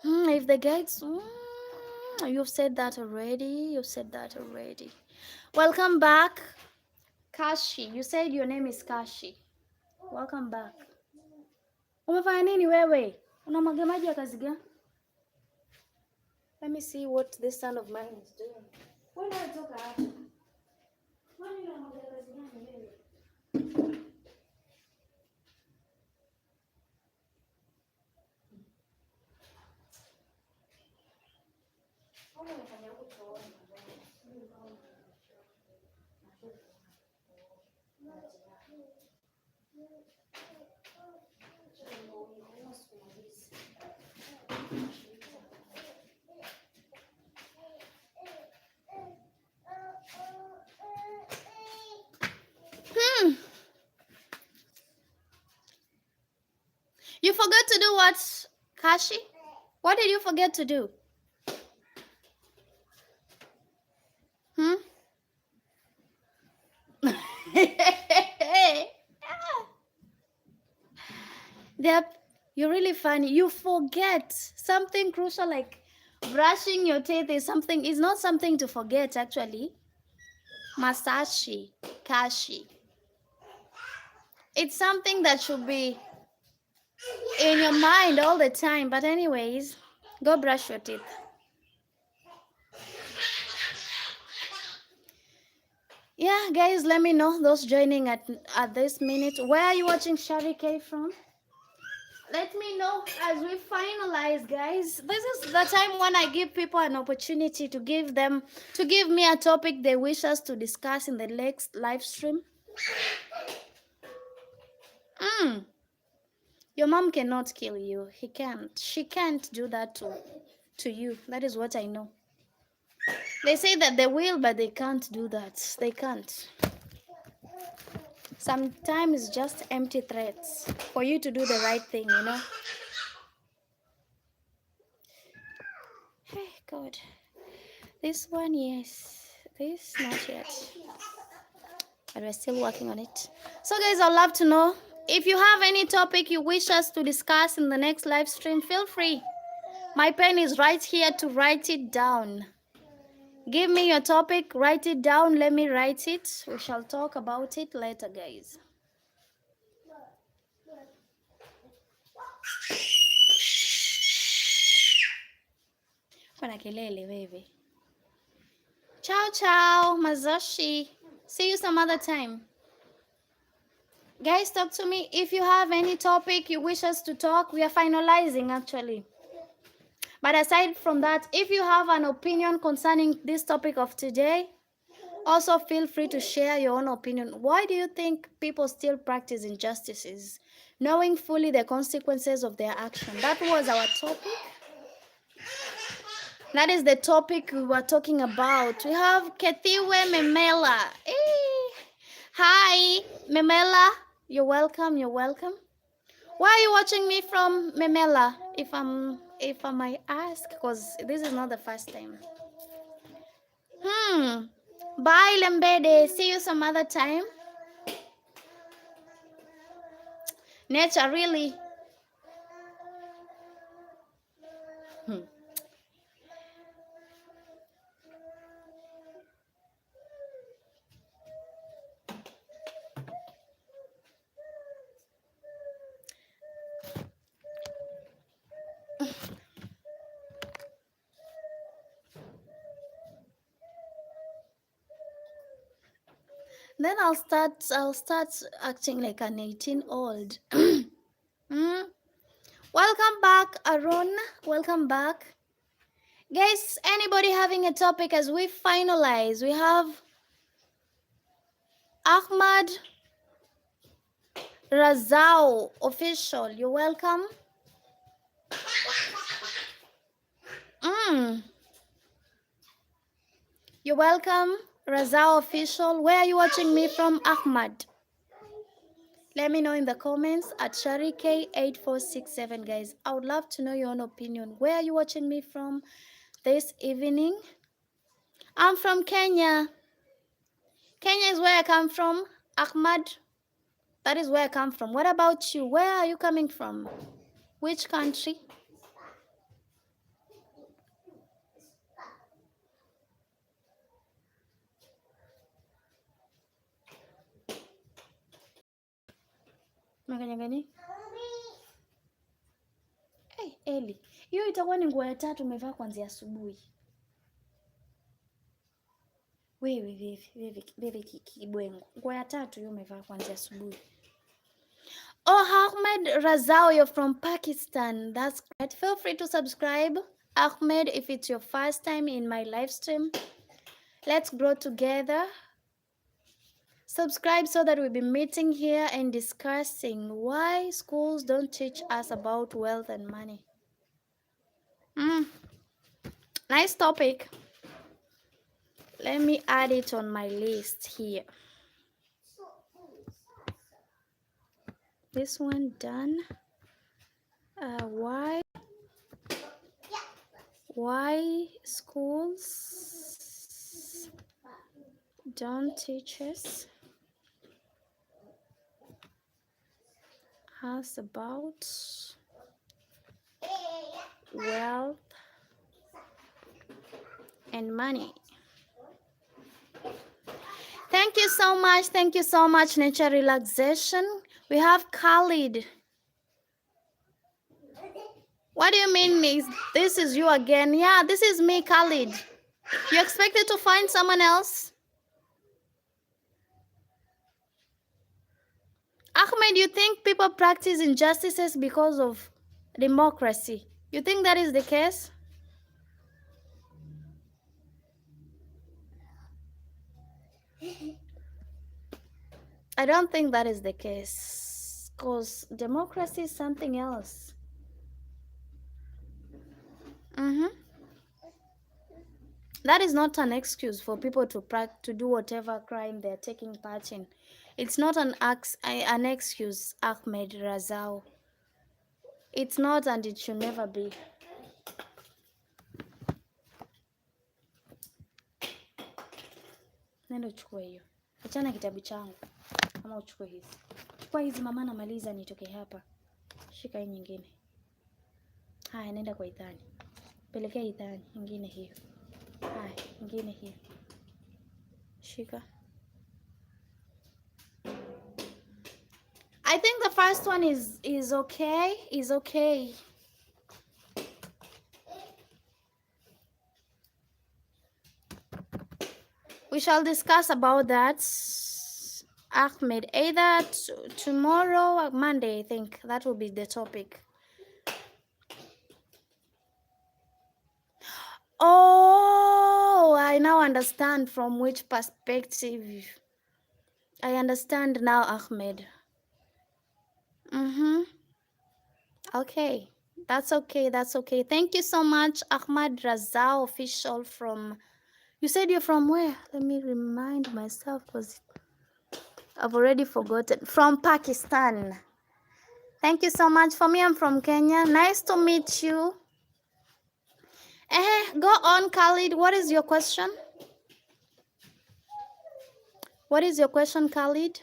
If the guides, you've said that already. You've said that already. Welcome back, Kashi. You said your name is Kashi. Welcome back. Umefanya nini wewe? Unamwaga maji ya kazi gani? Let me see what this son of mine is doing. When I talk about when you unamwaga kazi gani wewe? You forgot to do what, Kashi? What did you forget to do? Yep, you're really funny. You forget something crucial like brushing your teeth is not something to forget actually. Masashi, kashi. It's something that should be in your mind all the time. But anyways, go brush your teeth. Yeah, guys, let me know those joining at this minute. Where are you watching Shari K from? Let me know as we finalize, guys. This is the time when I give people an opportunity to give me a topic they wish us to discuss in the next live stream. Your mom cannot kill you. He can't. She can't do that to you. That is what I know. They say that they will, but they can't do that. They can't. Sometimes just empty threats for you to do the right thing, you know. Hey, God. This one, yes. This, not yet. But we're still working on it. So, guys, I'd love to know if you have any topic you wish us to discuss in the next live stream, feel free. My pen is right here to write it down. Give me your topic, write it down, let me write it. We shall talk about it later, guys. Pana kelele wewe. Ciao, ciao, Mazoshi. See you some other time. Guys, talk to me. If you have any topic you wish us to talk, we are finalizing actually. But aside from that, if you have an opinion concerning this topic of today, also feel free to share your own opinion. Why do you think people still practice injustices, knowing fully the consequences of their action? That was our topic. That is the topic we were talking about. We have Kethiwe Memela. Hi, Memela. You're welcome. You're welcome. Why are you watching me from, Memela? If I might ask, because this is not the first time. Bye, Lembede. See you some other time. Nature, really. Then I'll start acting like an 18-old. Welcome back, Aaron. Welcome back. Guys, anybody having a topic as we finalize? We have Ahmad Razao, official. You're welcome. You're welcome, Razao, official. Where are you watching me from, Ahmad? Let me know in the comments at ShariK8467, guys. I would love to know your own opinion. Where are you watching me from this evening? I'm from Kenya. Kenya is where I come from, Ahmad. That is where I come from. What about you? Where are you coming from? Which country? Hey, Eli. Hiyo itakuwa ni nguo ya tatu umevaa kuanzia asubuhi. Wewe kibwengo. Nguo ya tatu hiyo umevaa kuanzia asubuhi. Oh, Ahmed Razao, you're from Pakistan. That's great. Feel free to subscribe, Ahmed, if it's your first time in my live stream. Let's grow together. Subscribe so that we'll be meeting here and discussing why schools don't teach us about wealth and money. Nice topic. Let me add it on my list here. This one done. Why schools don't teach us has about wealth and money. Thank you so much. Thank you so much, Nature Relaxation. We have Khalid. What do you mean this is you again? Yeah, this is me, Khalid. You expected to find someone else? Ahmed, you think people practice injustices because of democracy? You think that is the case? I don't think that is the case, because democracy is something else. That is not an excuse for people to do whatever crime they're taking part in. It's not an excuse, Ahmed Razao. It's not, and it should never be. Nenda uchukue hiyo. Achana kitabu changu. Ama uchukue hizi. Chukua hizi mama, namaliza nitoke hapa. Shika hii nyingine. Haya, nenda kwa Ithani. Pelekea Ithani nyingine hiyo. Haya, nyingine hiyo. Shika. I think the first one is okay. Is okay. We shall discuss about that, Ahmed, either tomorrow or Monday. I think that will be the topic. Oh, I now understand from which perspective. I understand now, Ahmed. Okay, that's okay. That's okay. Thank you so much, Ahmad Raza, official from. You said you're from where? Let me remind myself, because I've already forgotten. From Pakistan. Thank you so much. For me, I'm from Kenya. Nice to meet you. Go on, Khalid. What is your question? What is your question, Khalid?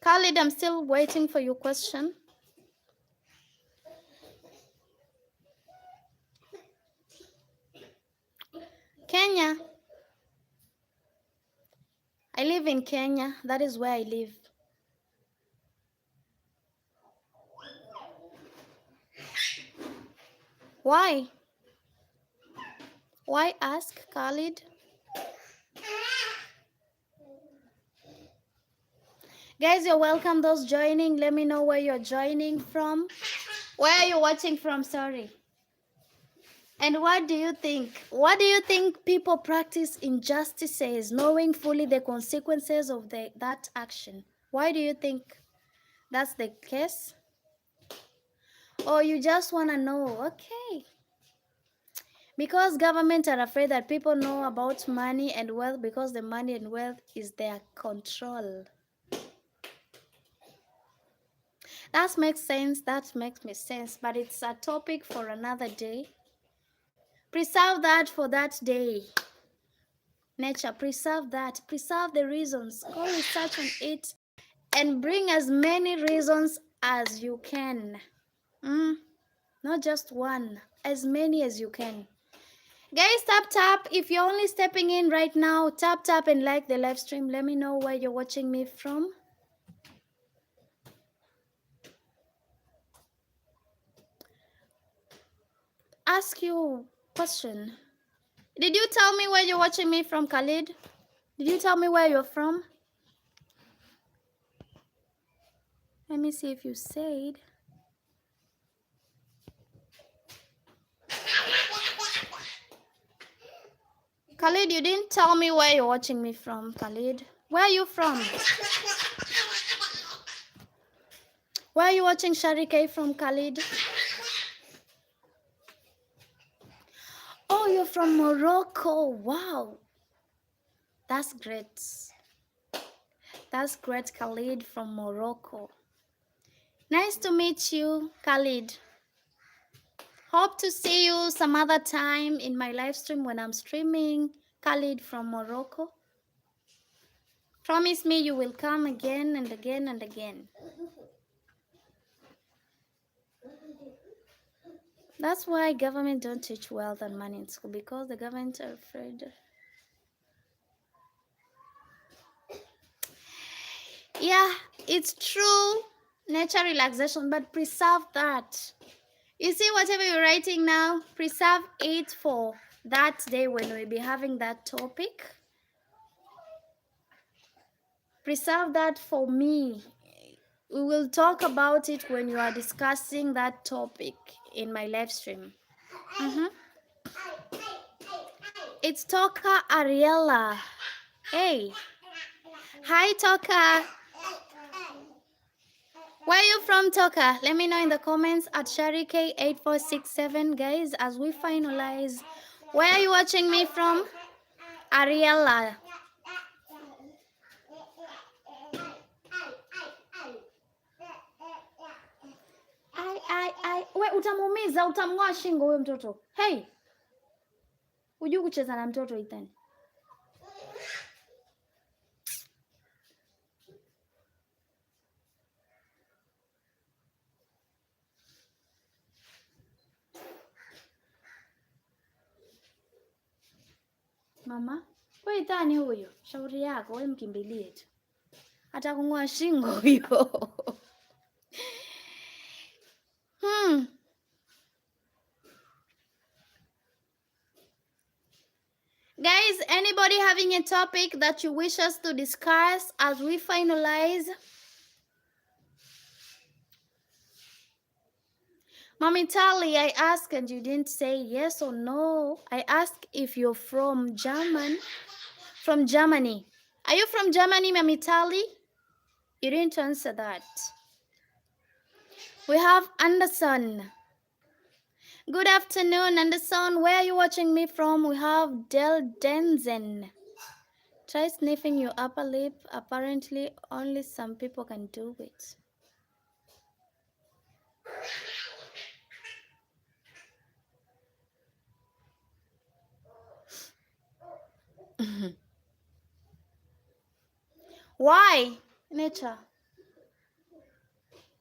Khalid, I'm still waiting for your question. Kenya. I live in Kenya. That is where I live. Why? Why ask, Khalid? Guys, you're welcome. Those joining, let me know where you're joining from. Where are you watching from? Sorry. And what do you think? What do you think people practice injustices knowing fully the consequences of that action? Why do you think that's the case? Or you just want to know? Okay. Because government are afraid that people know about money and wealth, because the money and wealth is their control. That makes sense. That makes me sense. But it's a topic for another day. Preserve that for that day. Nature, preserve that. Preserve the reasons. Go research on it and bring as many reasons as you can. Not just one. As many as you can. Guys, tap. If you're only stepping in right now, tap and like the live stream. Let me know where you're watching me from. Ask you a question. Did you tell me where you're watching me from, Khalid? Did you tell me where you're from? Let me see if you said. Khalid, you didn't tell me where you're watching me from, Khalid. Where are you from? Where are you watching Sharikay from, Khalid? Oh, you're from Morocco. Wow. That's great. That's great, Khalid from Morocco. Nice to meet you, Khalid. Hope to see you some other time in my live stream when I'm streaming. Khalid from Morocco. Promise me you will come again and again and again. That's why government don't teach wealth and money in school, because the government are afraid. Yeah, it's true. Nature relaxation, but preserve that. You see, whatever you're writing now, preserve it for that day when we'll be having that topic. Preserve that for me. We will talk about it when you are discussing that topic in my live stream. It's Toka Ariella. Hey. Hi, Toka. Where are you from, Toka? Let me know in the comments at Sharike8467, guys, as we finalize. Where are you watching me from? Ariella. We utamuumiza, utamng'oa shingo huyo mtoto. Hey. Hujui kucheza na mtoto Ethan. Mama, we Ethan huyo. Shauri yako, we mkimbilie tu. Atakung'oa shingo huyo. Guys, anybody having a topic that you wish us to discuss as we finalize? Mommy Tali, I asked and you didn't say yes or no. I asked if you're from Germany. From Germany. Are you from Germany, Mommy Tali? You didn't answer that. We have Anderson. Good afternoon, Anderson. Where are you watching me from? We have Del Denzen. Try sniffing your upper lip. Apparently, only some people can do it. Why? Nature.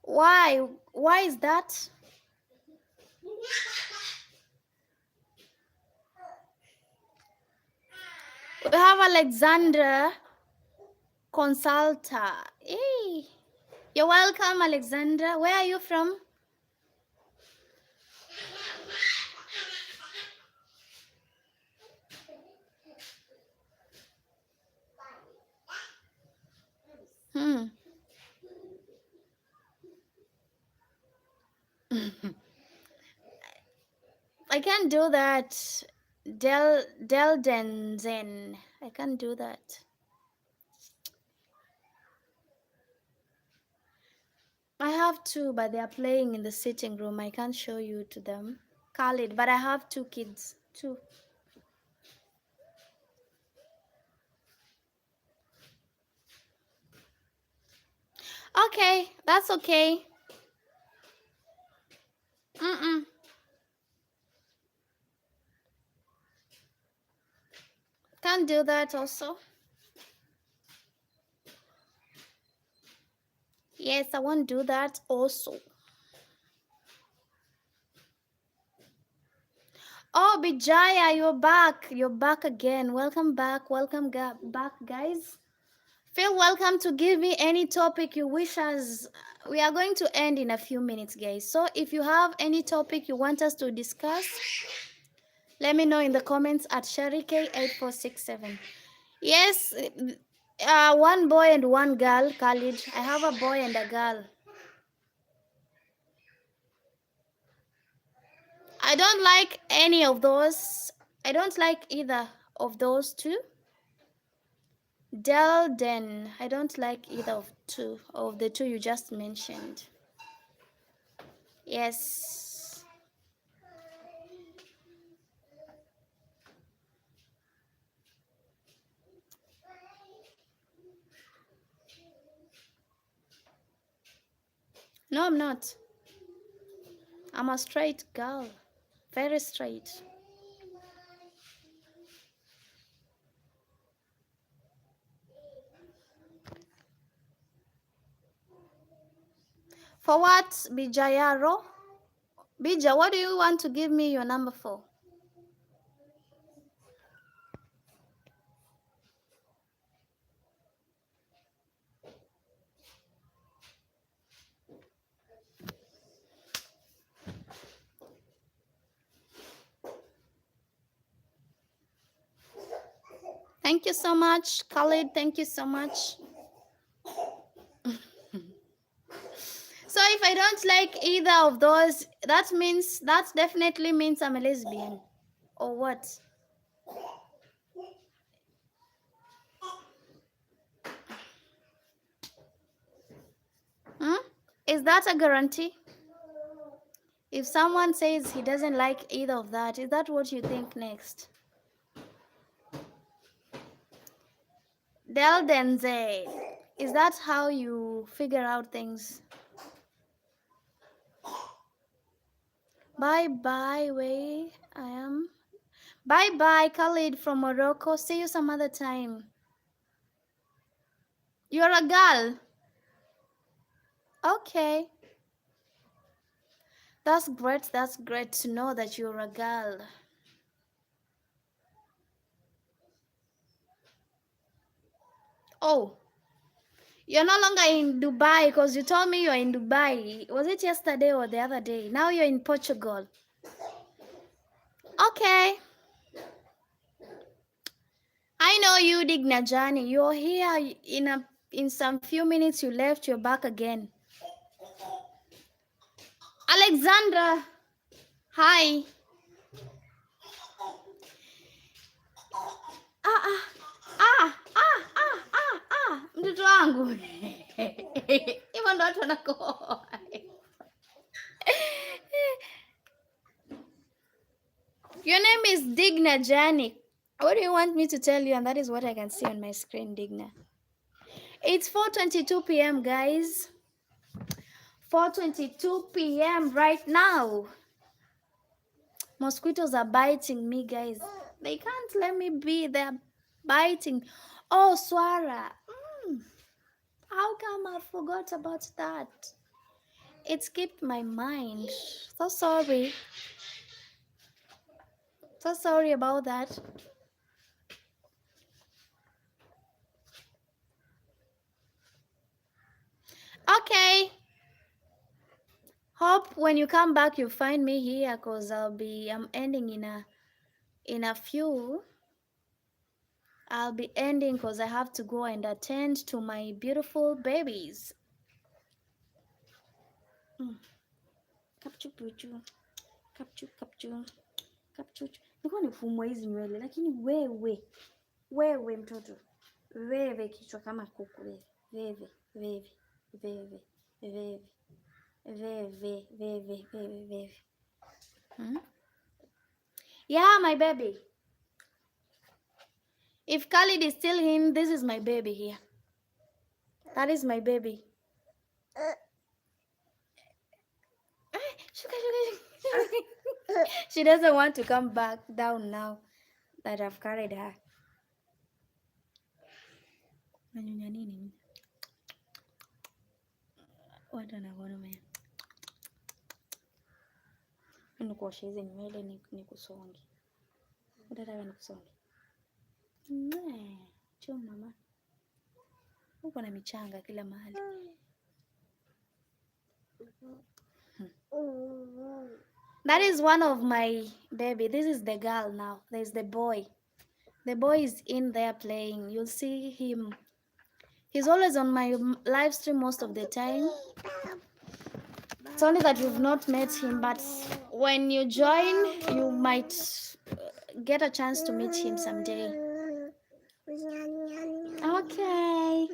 Why? Why is that? We have Alexandra Consulta. Hey. You're welcome, Alexandra. Where are you from? I can't do that. Deldenzen. I can't do that. I have two, but they are playing in the sitting room. I can't show you to them. Khalid, but I have two kids. Two. Okay, that's okay. Can't do that also. Yes, I won't do that also. Oh, Bijaya, you're back. You're back again. Welcome back. Welcome back, guys. Feel welcome to give me any topic you wish us. We are going to end in a few minutes, guys. So if you have any topic you want us to discuss, let me know in the comments at Sharike8467. Yes, one boy and one girl, Khalid. I have a boy and a girl. I don't like any of those. I don't like either of those two. Delden. I don't like either of the two you just mentioned. Yes. No, I'm not. I'm a straight girl. Very straight. For what, Bijayaro? Bija, what do you want to give me your number for? Thank you so much, Khalid. Thank you so much. So if I don't like either of those, that definitely means I'm a lesbian. Or what? Hmm? Is that a guarantee? If someone says he doesn't like either of that, is that what you think next? Del Denze. Is that how you figure out things? Bye bye, way I am. Bye bye, Khalid from Morocco. See you some other time. You're a girl. Okay. That's great. That's great to know that you're a girl. Oh, you're no longer in Dubai because you told me you're in Dubai. Was it yesterday or the other day? Now you're in Portugal. Okay. I know you, Dignajani. You're here in some few minutes. You left. You're back again. Alexandra. Hi. Ah, ah, ah, ah, ah, ah, ah. Mtoto wangu. Hivyo ndo watu wanakoa. Your name is Digna Jani. What do you want me to tell you? And that is what I can see on my screen, Digna. It's 4:22 p.m., guys. 4:22 p.m. right now. Mosquitoes are biting me, guys. They can't let me be. They're biting. Oh, Swara. How come I forgot about that? It skipped my mind. So sorry. So sorry about that. Okay. Hope when you come back you find me here because I'm ending in a few. I'll be ending because I have to go and attend to my beautiful babies. Kapchupuchu. Kapchuchu. Nilikuwa nifumwa hizi nywele lakini wewe mtoto. Wewe kichwa kama kuku wewe. Wewe. Yeah, my baby. If Khalid is still in, this is my baby here. That is my baby. She doesn't want to come back down now that I've carried her. Nanyonya nini? Watu wanaona nikuoshe hizi nywele nikusonge. Unataka nikusonge? Chuma mama. Uko na michanga kila mahali. That is one of my baby. This is the girl now. There's the boy. The boy is in there playing. You'll see him. He's always on my live stream most of the time. It's only that you've not met him, but when you join, you might get a chance to meet him someday. Okay.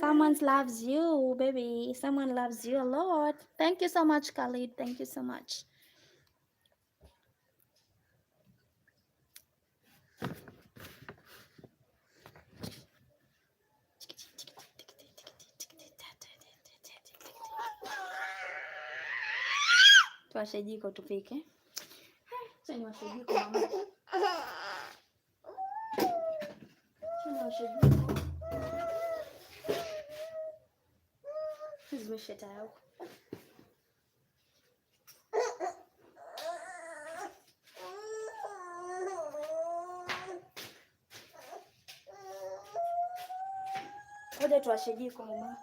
Someone loves you, baby. Someone loves you a lot. Thank you so much, Khalid. Thank you so much. Tuwashe jiko tupike. Acha niwashe jiko mama. Niwashe jiko. Zimesha tayari. Ngoja tuwashe jiko mama.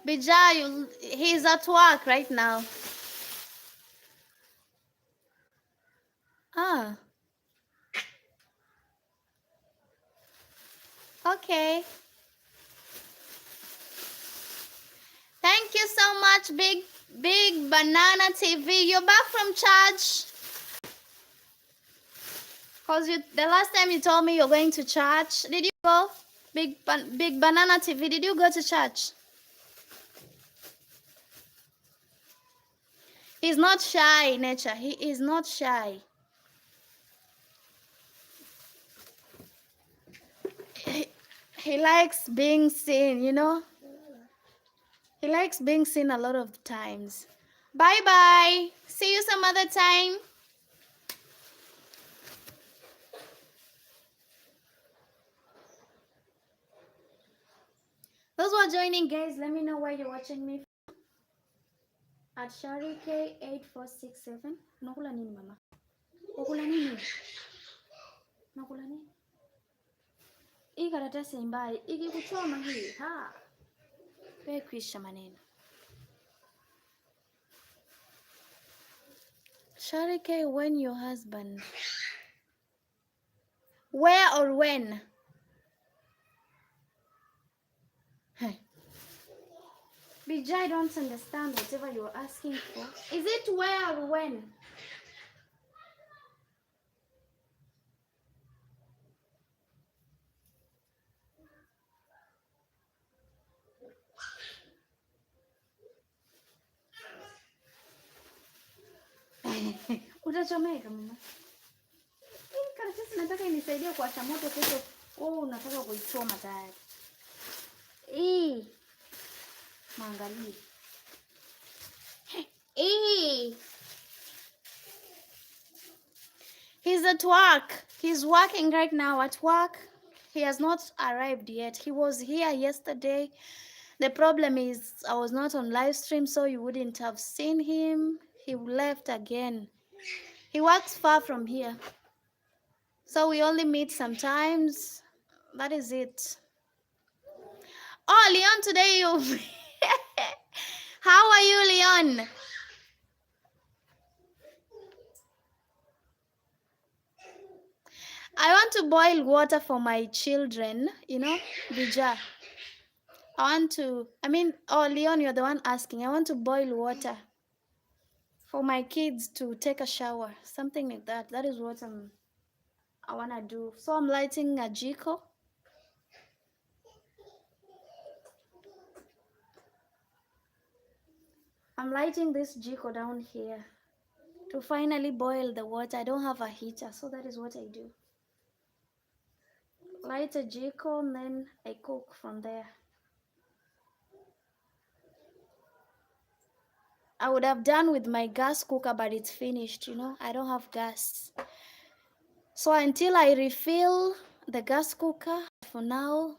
Bijay, he's at work right now. Ah. Okay. Thank you so much, Big Banana TV. You're back from church? Because the last time you told me you're going to church. Did you go? Big Banana TV, did you go to church? He's not shy, Nature. He is not shy. He likes being seen, you know? He likes being seen a lot of times. Bye-bye. See you some other time. Those who are joining, guys, let me know where you're watching me. At Sharike8467. Nakula nini mama? Nakula nini? Nakula nini? Hii karatasi mbaya. Ikikuchoma hii. Ha. Wewe kuisha maneno. Sharike, when your husband. Where or when? Hey. Bijay, don't understand whatever you're asking for. Is it where or when? Utachomeka mama. Hii karatasi nataka inisaidie kuwasha moto kesho. Oh, unataka kuichoma tayari. Maangalie. He's at work. He's working right now at work. He has not arrived yet. He was here yesterday. The problem is I was not on live stream, so you wouldn't have seen him. He left again. He works far from here. So we only meet sometimes. That is it. Oh, Leon, today you... How are you, Leon? I want to boil water for my children, you know, Bija. Leon, you're the one asking. I want to boil water for my kids to take a shower, something like that. That is what I want to do. So I'm lighting a jiko. I'm lighting this jiko down here to finally boil the water. I don't have a heater, so that is what I do. Light a jiko and then I cook from there. I would have done with my gas cooker, but it's finished, you know. I don't have gas. So until I refill the gas cooker, for now,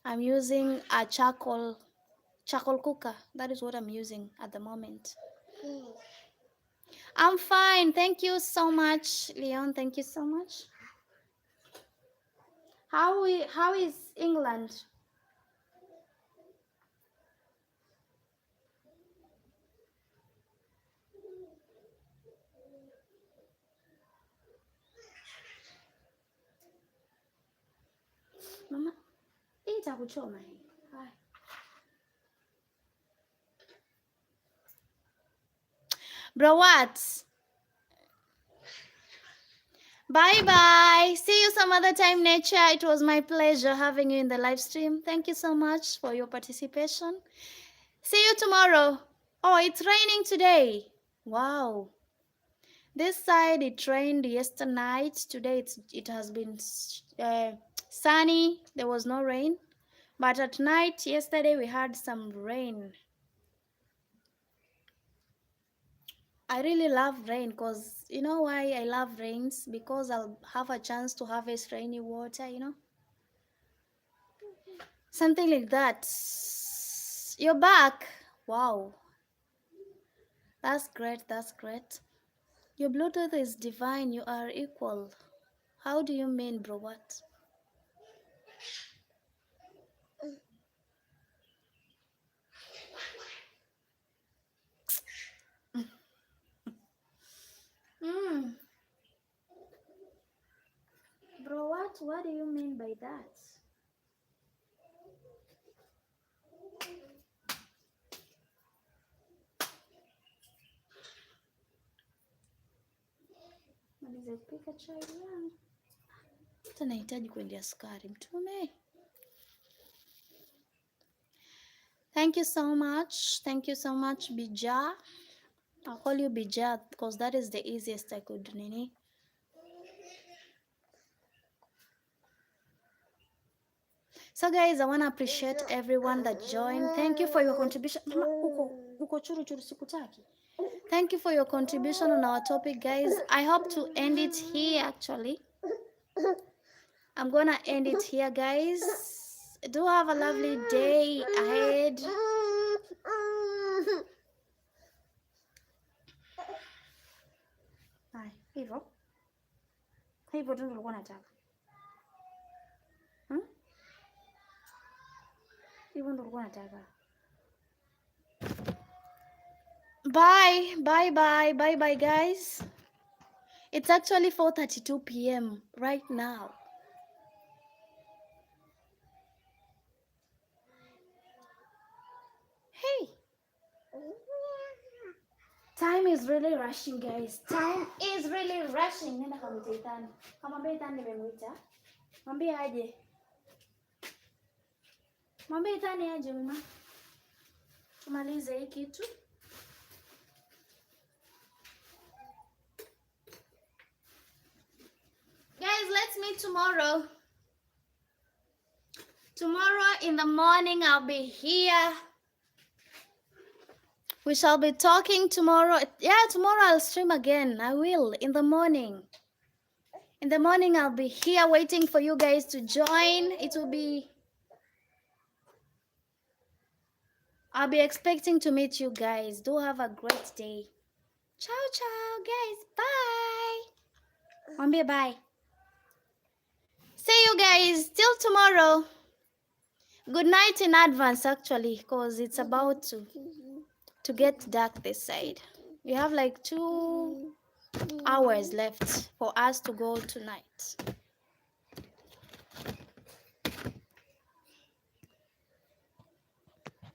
I'm using a charcoal cooker. That is what I'm using at the moment. I'm fine. Thank you so much, Leon. Thank you so much. How is England? Mama, itakuchoma hii. Hai. Bro, what? Bye bye. See you some other time, Nature. It was my pleasure having you in the live stream. Thank you so much for your participation. See you tomorrow. Oh, it's raining today. Wow. This side it rained yesterday night. Today it has been sunny. There was no rain. But at night yesterday we had some rain. I really love rain because you know why I love rains? Because I'll have a chance to harvest rainy water, you know? Something like that. You're back. Wow. That's great. That's great. Your Bluetooth is divine. You are equal. How do you mean, bro? What? Mm. Bro, what? What do you mean by that? Malizepika chai yangu. Tunahitaji kuendea sukari mtume. Thank you so much. Thank you so much, Bija. I'll call you Bija because that is the easiest I could, Nini. So guys, I want to appreciate everyone that joined. Thank you for your contribution. Mama, uko churu churu sikutaki. Thank you for your contribution on our topic, guys. I hope to end it here actually. I'm gonna end it here, guys. Do have a lovely day ahead. Hai, hivyo. Hivyo tu nilikuwa nataka. Hivyo ndio nilikuwa nataka. Bye, bye, bye, bye, bye, guys. It's actually 4:32 p.m. right now. Hey. Time is really rushing, guys. Time is really rushing. Nenda kamwite Ethan. Kamwambia Ethan nimemwita. Mwambie aje. Mwambie Ethan aje mama. Tumalize hii kitu. Guys, let's meet tomorrow. Tomorrow in the morning I'll be here. We shall be talking tomorrow. Yeah, tomorrow I'll stream again. I will in the morning. In the morning I'll be here waiting for you guys to join. I'll be expecting to meet you guys. Do have a great day. Ciao, ciao, guys. Bye. Mwambie bye. See you guys till tomorrow. Good night in advance, actually, because it's about to get dark this side. We have like 2 hours left for us to go tonight.